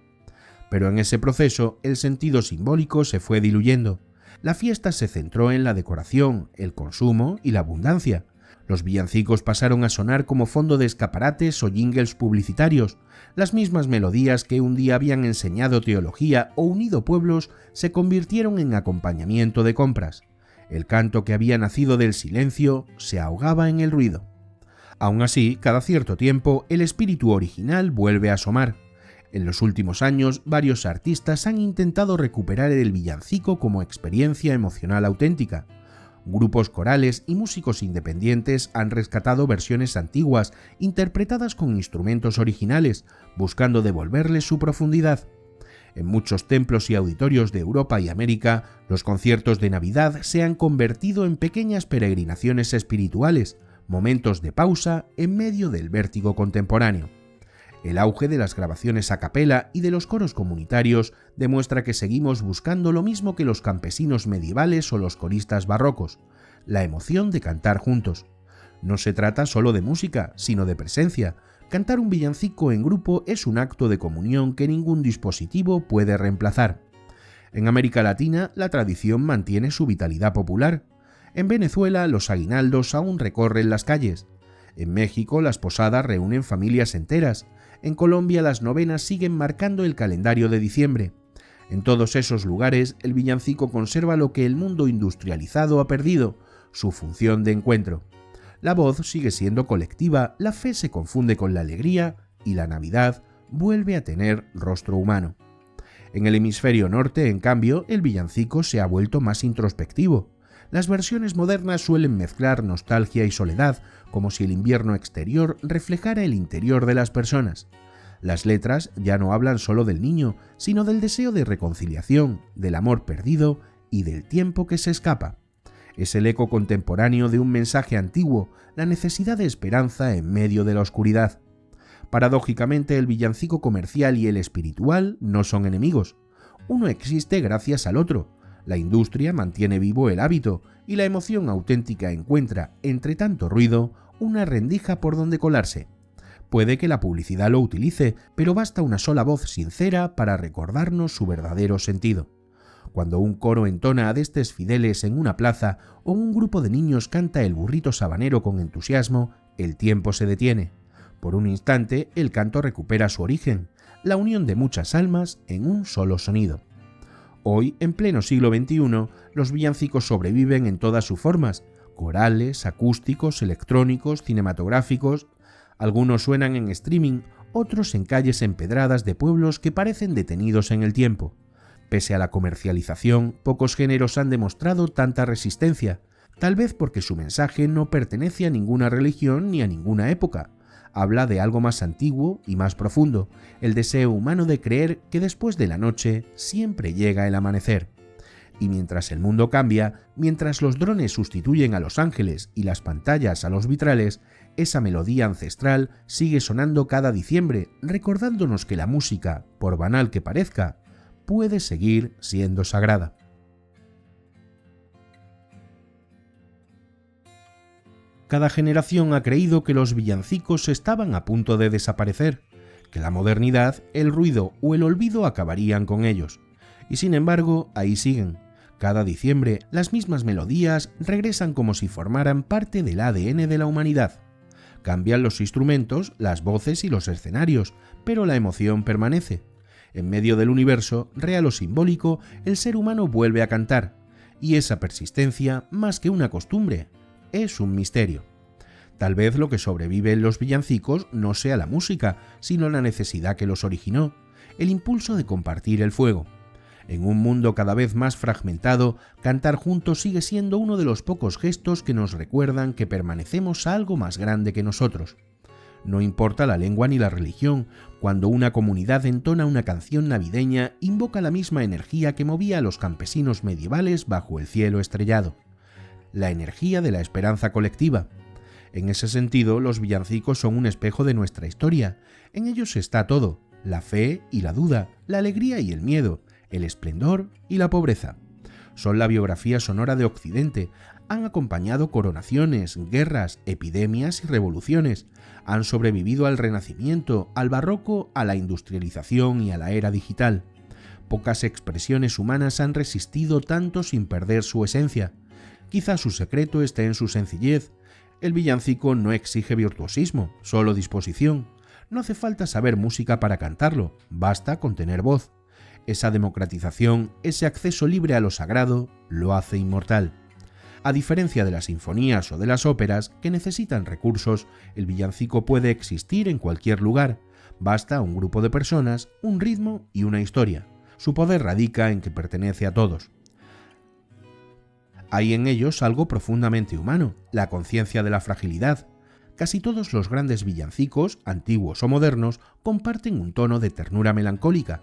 Pero en ese proceso el sentido simbólico se fue diluyendo. La fiesta se centró en la decoración, el consumo y la abundancia. Los villancicos pasaron a sonar como fondo de escaparates o jingles publicitarios. Las mismas melodías que un día habían enseñado teología o unido pueblos se convirtieron en acompañamiento de compras. El canto que había nacido del silencio se ahogaba en el ruido. Aún así, cada cierto tiempo, el espíritu original vuelve a asomar. En los últimos años, varios artistas han intentado recuperar el villancico como experiencia emocional auténtica. Grupos corales y músicos independientes han rescatado versiones antiguas, interpretadas con instrumentos originales, buscando devolverles su profundidad. En muchos templos y auditorios de Europa y América, los conciertos de Navidad se han convertido en pequeñas peregrinaciones espirituales, momentos de pausa en medio del vértigo contemporáneo. El auge de las grabaciones a capela y de los coros comunitarios demuestra que seguimos buscando lo mismo que los campesinos medievales o los coristas barrocos, la emoción de cantar juntos. No se trata solo de música, sino de presencia. Cantar un villancico en grupo es un acto de comunión que ningún dispositivo puede reemplazar. En América Latina, la tradición mantiene su vitalidad popular. En Venezuela, los aguinaldos aún recorren las calles. En México, las posadas reúnen familias enteras. En Colombia, las novenas siguen marcando el calendario de diciembre. En todos esos lugares, el villancico conserva lo que el mundo industrializado ha perdido, su función de encuentro. La voz sigue siendo colectiva, la fe se confunde con la alegría y la Navidad vuelve a tener rostro humano. En el hemisferio norte, en cambio, el villancico se ha vuelto más introspectivo. Las versiones modernas suelen mezclar nostalgia y soledad, como si el invierno exterior reflejara el interior de las personas. Las letras ya no hablan solo del niño, sino del deseo de reconciliación, del amor perdido y del tiempo que se escapa. Es el eco contemporáneo de un mensaje antiguo, la necesidad de esperanza en medio de la oscuridad. Paradójicamente, el villancico comercial y el espiritual no son enemigos. Uno existe gracias al otro. La industria mantiene vivo el hábito y la emoción auténtica encuentra, entre tanto ruido, una rendija por donde colarse. Puede que la publicidad lo utilice, pero basta una sola voz sincera para recordarnos su verdadero sentido. Cuando un coro entona adestes fideles en una plaza o un grupo de niños canta el burrito sabanero con entusiasmo, el tiempo se detiene. Por un instante, el canto recupera su origen, la unión de muchas almas en un solo sonido. Hoy, en pleno siglo XXI, los villancicos sobreviven en todas sus formas: corales, acústicos, electrónicos, cinematográficos. Algunos suenan en streaming, otros en calles empedradas de pueblos que parecen detenidos en el tiempo. Pese a la comercialización, pocos géneros han demostrado tanta resistencia, tal vez porque su mensaje no pertenece a ninguna religión ni a ninguna época. Habla de algo más antiguo y más profundo, el deseo humano de creer que después de la noche siempre llega el amanecer. Y mientras el mundo cambia, mientras los drones sustituyen a los ángeles y las pantallas a los vitrales, esa melodía ancestral sigue sonando cada diciembre, recordándonos que la música, por banal que parezca, puede seguir siendo sagrada. Cada generación ha creído que los villancicos estaban a punto de desaparecer, que la modernidad, el ruido o el olvido acabarían con ellos. Y sin embargo, ahí siguen. Cada diciembre, las mismas melodías regresan como si formaran parte del ADN de la humanidad. Cambian los instrumentos, las voces y los escenarios, pero la emoción permanece. En medio del universo, real o simbólico, el ser humano vuelve a cantar, y esa persistencia, más que una costumbre, es un misterio. Tal vez lo que sobrevive en los villancicos no sea la música, sino la necesidad que los originó, el impulso de compartir el fuego. En un mundo cada vez más fragmentado, cantar juntos sigue siendo uno de los pocos gestos que nos recuerdan que permanecemos a algo más grande que nosotros. No importa la lengua ni la religión, cuando una comunidad entona una canción navideña, invoca la misma energía que movía a los campesinos medievales bajo el cielo estrellado. La energía de la esperanza colectiva. En ese sentido, los villancicos son un espejo de nuestra historia. En ellos está todo: la fe y la duda, la alegría y el miedo, el esplendor y la pobreza. Son la biografía sonora de Occidente. Han acompañado coronaciones, guerras, epidemias y revoluciones. Han sobrevivido al Renacimiento, al Barroco, a la industrialización y a la era digital. Pocas expresiones humanas han resistido tanto sin perder su esencia. Quizá su secreto esté en su sencillez. El villancico no exige virtuosismo, solo disposición. No hace falta saber música para cantarlo, basta con tener voz. Esa democratización, ese acceso libre a lo sagrado, lo hace inmortal. A diferencia de las sinfonías o de las óperas, que necesitan recursos, el villancico puede existir en cualquier lugar. Basta un grupo de personas, un ritmo y una historia. Su poder radica en que pertenece a todos. Hay en ellos algo profundamente humano, la conciencia de la fragilidad. Casi todos los grandes villancicos, antiguos o modernos, comparten un tono de ternura melancólica.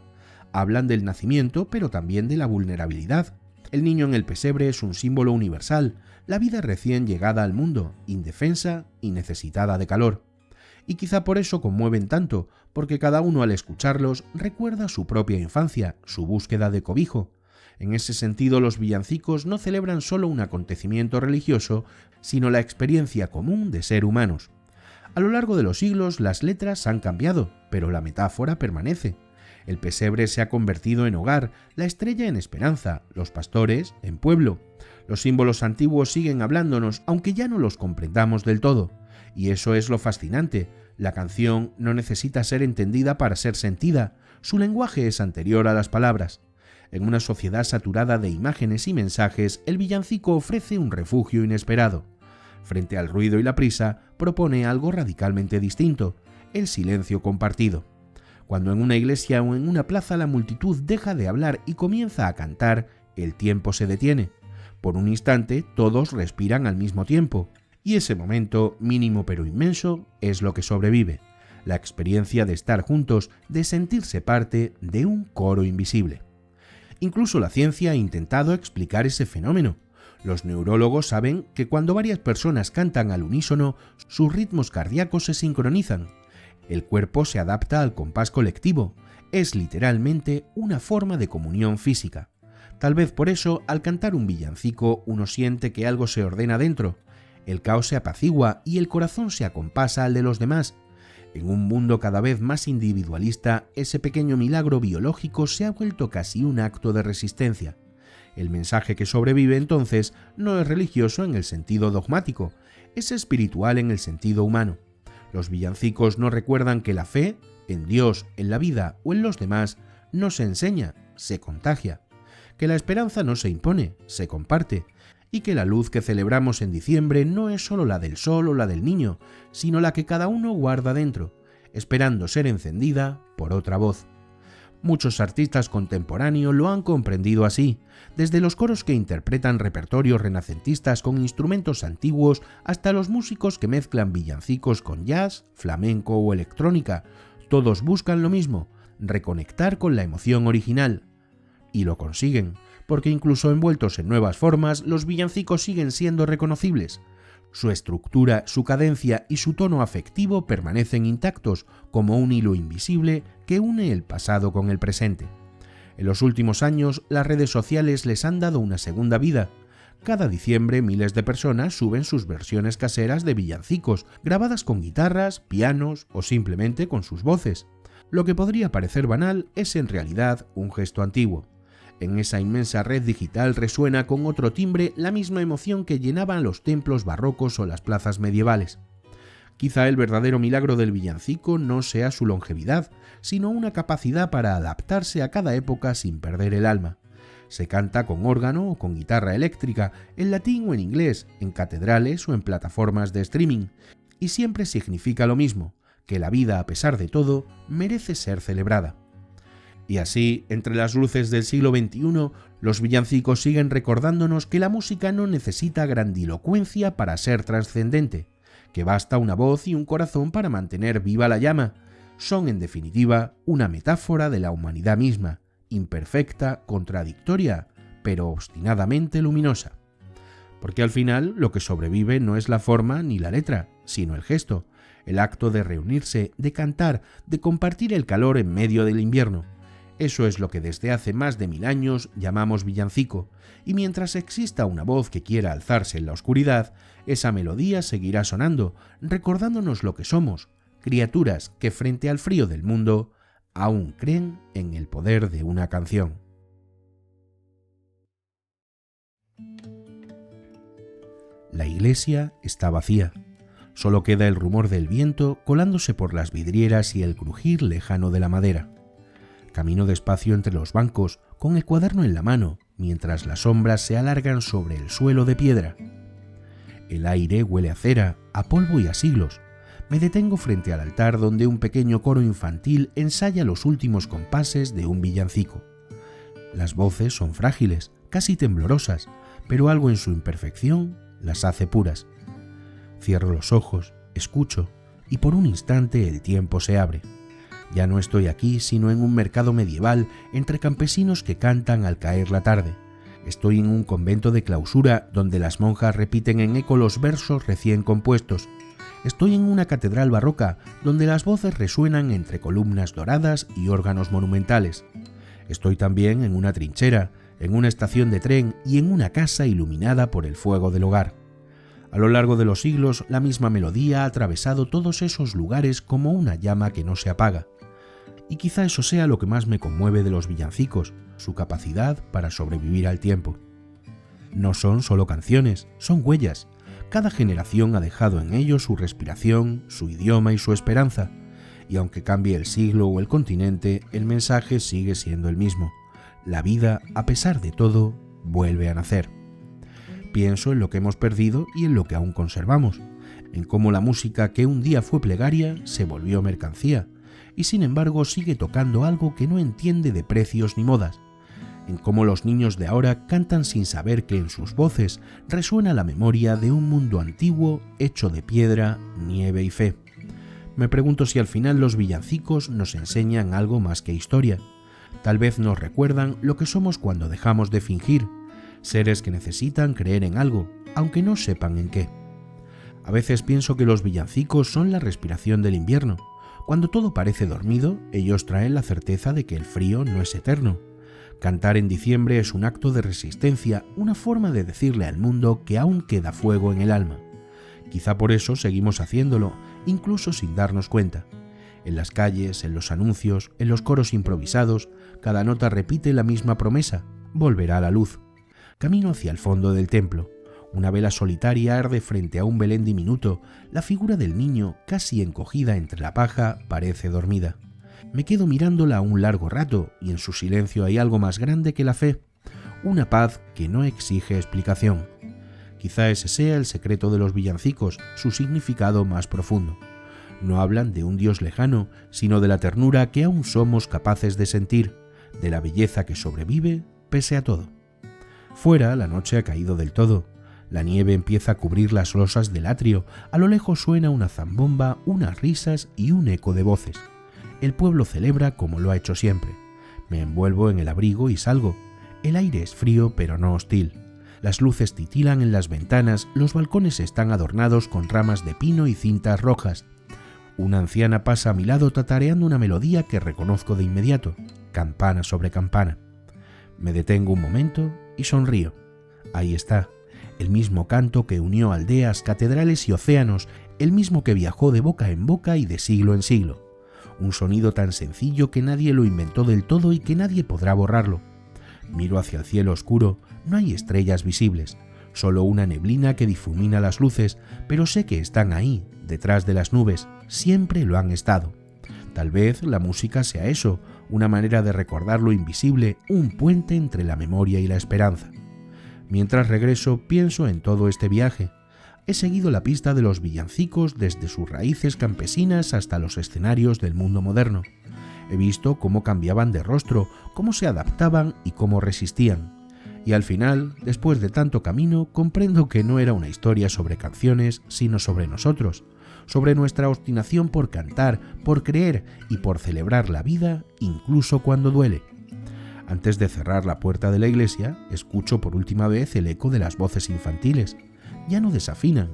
Hablan del nacimiento, pero también de la vulnerabilidad. El niño en el pesebre es un símbolo universal, la vida recién llegada al mundo, indefensa y necesitada de calor. Y quizá por eso conmueven tanto, porque cada uno al escucharlos recuerda su propia infancia, su búsqueda de cobijo. En ese sentido, los villancicos no celebran solo un acontecimiento religioso, sino la experiencia común de ser humanos. A lo largo de los siglos, las letras han cambiado, pero la metáfora permanece. El pesebre se ha convertido en hogar, la estrella en esperanza, los pastores en pueblo. Los símbolos antiguos siguen hablándonos, aunque ya no los comprendamos del todo. Y eso es lo fascinante. La canción no necesita ser entendida para ser sentida. Su lenguaje es anterior a las palabras. En una sociedad saturada de imágenes y mensajes, el villancico ofrece un refugio inesperado. Frente al ruido y la prisa, propone algo radicalmente distinto: el silencio compartido. Cuando en una iglesia o en una plaza la multitud deja de hablar y comienza a cantar, el tiempo se detiene. Por un instante, todos respiran al mismo tiempo. Y ese momento, mínimo pero inmenso, es lo que sobrevive. La experiencia de estar juntos, de sentirse parte de un coro invisible. Incluso la ciencia ha intentado explicar ese fenómeno. Los neurólogos saben que cuando varias personas cantan al unísono, sus ritmos cardíacos se sincronizan. El cuerpo se adapta al compás colectivo. Es literalmente una forma de comunión física. Tal vez por eso, al cantar un villancico, uno siente que algo se ordena dentro. El caos se apacigua y el corazón se acompasa al de los demás. En un mundo cada vez más individualista, ese pequeño milagro biológico se ha vuelto casi un acto de resistencia. El mensaje que sobrevive entonces no es religioso en el sentido dogmático, es espiritual en el sentido humano. Los villancicos nos recuerdan que la fe, en Dios, en la vida o en los demás, no se enseña, se contagia. Que la esperanza no se impone, se comparte. Y que la luz que celebramos en diciembre no es solo la del sol o la del niño, sino la que cada uno guarda dentro, esperando ser encendida por otra voz. Muchos artistas contemporáneos lo han comprendido así, desde los coros que interpretan repertorios renacentistas con instrumentos antiguos hasta los músicos que mezclan villancicos con jazz, flamenco o electrónica. Todos buscan lo mismo: reconectar con la emoción original. Y lo consiguen, porque incluso envueltos en nuevas formas, los villancicos siguen siendo reconocibles. Su estructura, su cadencia y su tono afectivo permanecen intactos, como un hilo invisible que une el pasado con el presente. En los últimos años, las redes sociales les han dado una segunda vida. Cada diciembre, miles de personas suben sus versiones caseras de villancicos, grabadas con guitarras, pianos o simplemente con sus voces. Lo que podría parecer banal es en realidad un gesto antiguo. En esa inmensa red digital resuena con otro timbre la misma emoción que llenaban los templos barrocos o las plazas medievales. Quizá el verdadero milagro del villancico no sea su longevidad, sino una capacidad para adaptarse a cada época sin perder el alma. Se canta con órgano o con guitarra eléctrica, en latín o en inglés, en catedrales o en plataformas de streaming, y siempre significa lo mismo: que la vida, a pesar de todo, merece ser celebrada. Y así, entre las luces del siglo XXI, los villancicos siguen recordándonos que la música no necesita grandilocuencia para ser trascendente, que basta una voz y un corazón para mantener viva la llama. Son, en definitiva, una metáfora de la humanidad misma, imperfecta, contradictoria, pero obstinadamente luminosa. Porque al final lo que sobrevive no es la forma ni la letra, sino el gesto, el acto de reunirse, de cantar, de compartir el calor en medio del invierno. Eso es lo que desde hace más de 1000 años llamamos villancico, y mientras exista una voz que quiera alzarse en la oscuridad, esa melodía seguirá sonando, recordándonos lo que somos, criaturas que frente al frío del mundo aún creen en el poder de una canción. La iglesia está vacía. Solo queda el rumor del viento colándose por las vidrieras y el crujir lejano de la madera. Camino despacio entre los bancos, con el cuaderno en la mano, mientras las sombras se alargan sobre el suelo de piedra. El aire huele a cera, a polvo y a siglos. Me detengo frente al altar donde un pequeño coro infantil ensaya los últimos compases de un villancico. Las voces son frágiles, casi temblorosas, pero algo en su imperfección las hace puras. Cierro los ojos, escucho, y por un instante el tiempo se abre. Ya no estoy aquí, sino en un mercado medieval entre campesinos que cantan al caer la tarde. Estoy en un convento de clausura donde las monjas repiten en eco los versos recién compuestos. Estoy en una catedral barroca donde las voces resuenan entre columnas doradas y órganos monumentales. Estoy también en una trinchera, en una estación de tren y en una casa iluminada por el fuego del hogar. A lo largo de los siglos, la misma melodía ha atravesado todos esos lugares como una llama que no se apaga. Y quizá eso sea lo que más me conmueve de los villancicos, su capacidad para sobrevivir al tiempo. No son solo canciones, son huellas. Cada generación ha dejado en ellos su respiración, su idioma y su esperanza. Y aunque cambie el siglo o el continente, el mensaje sigue siendo el mismo. La vida, a pesar de todo, vuelve a nacer. Pienso en lo que hemos perdido y en lo que aún conservamos, en cómo la música que un día fue plegaria se volvió mercancía, y sin embargo sigue tocando algo que no entiende de precios ni modas, en cómo los niños de ahora cantan sin saber que en sus voces resuena la memoria de un mundo antiguo hecho de piedra, nieve y fe. Me pregunto si al final los villancicos nos enseñan algo más que historia. Tal vez nos recuerdan lo que somos cuando dejamos de fingir, seres que necesitan creer en algo, aunque no sepan en qué. A veces pienso que los villancicos son la respiración del invierno. Cuando todo parece dormido, ellos traen la certeza de que el frío no es eterno. Cantar en diciembre es un acto de resistencia, una forma de decirle al mundo que aún queda fuego en el alma. Quizá por eso seguimos haciéndolo, incluso sin darnos cuenta. En las calles, en los anuncios, en los coros improvisados, cada nota repite la misma promesa: volverá la luz. Camino hacia el fondo del templo. Una vela solitaria arde frente a un Belén diminuto. La figura del niño, casi encogida entre la paja, parece dormida. Me quedo mirándola un largo rato y en su silencio hay algo más grande que la fe. Una paz que no exige explicación. Quizá ese sea el secreto de los villancicos, su significado más profundo. No hablan de un Dios lejano, sino de la ternura que aún somos capaces de sentir, de la belleza que sobrevive pese a todo. Fuera, la noche ha caído del todo. La nieve empieza a cubrir las losas del atrio. A lo lejos suena una zambomba, unas risas y un eco de voces. El pueblo celebra como lo ha hecho siempre. Me envuelvo en el abrigo y salgo. El aire es frío pero no hostil. Las luces titilan en las ventanas, los balcones están adornados con ramas de pino y cintas rojas. Una anciana pasa a mi lado tatareando una melodía que reconozco de inmediato, campana sobre campana. Me detengo un momento y sonrío. Ahí está, el mismo canto que unió aldeas, catedrales y océanos, el mismo que viajó de boca en boca y de siglo en siglo. Un sonido tan sencillo que nadie lo inventó del todo y que nadie podrá borrarlo. Miro hacia el cielo oscuro, no hay estrellas visibles, solo una neblina que difumina las luces, pero sé que están ahí, detrás de las nubes, siempre lo han estado. Tal vez la música sea eso, una manera de recordar lo invisible, un puente entre la memoria y la esperanza. Mientras regreso, pienso en todo este viaje. He seguido la pista de los villancicos desde sus raíces campesinas hasta los escenarios del mundo moderno. He visto cómo cambiaban de rostro, cómo se adaptaban y cómo resistían. Y al final, después de tanto camino, comprendo que no era una historia sobre canciones, sino sobre nosotros, sobre nuestra obstinación por cantar, por creer y por celebrar la vida, incluso cuando duele. Antes de cerrar la puerta de la iglesia, escucho por última vez el eco de las voces infantiles. Ya no desafinan,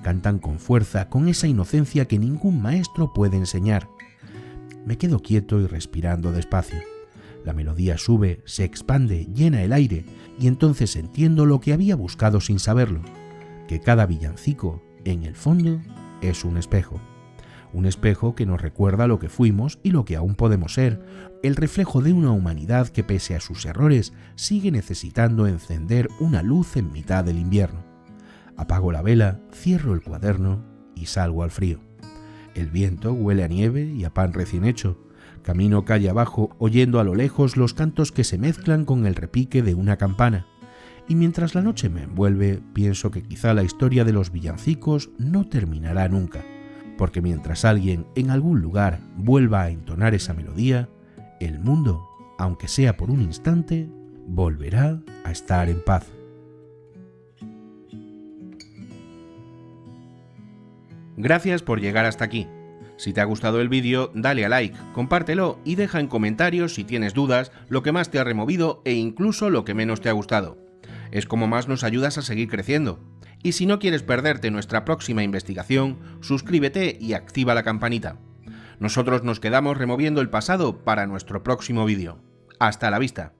cantan con fuerza, con esa inocencia que ningún maestro puede enseñar. Me quedo quieto y respirando despacio. La melodía sube, se expande, llena el aire, y entonces entiendo lo que había buscado sin saberlo, que cada villancico, en el fondo, es un espejo. Un espejo que nos recuerda lo que fuimos y lo que aún podemos ser, el reflejo de una humanidad que pese a sus errores sigue necesitando encender una luz en mitad del invierno. Apago la vela, cierro el cuaderno y salgo al frío. El viento huele a nieve y a pan recién hecho. Camino calle abajo oyendo a lo lejos los cantos que se mezclan con el repique de una campana. Y mientras la noche me envuelve, pienso que quizá la historia de los villancicos no terminará nunca. Porque mientras alguien en algún lugar vuelva a entonar esa melodía, el mundo, aunque sea por un instante, volverá a estar en paz. Gracias por llegar hasta aquí. Si te ha gustado el vídeo, dale a like, compártelo y deja en comentarios si tienes dudas, lo que más te ha removido e incluso lo que menos te ha gustado. Es como más nos ayudas a seguir creciendo. Y si no quieres perderte nuestra próxima investigación, suscríbete y activa la campanita. Nosotros nos quedamos removiendo el pasado para nuestro próximo vídeo. ¡Hasta la vista!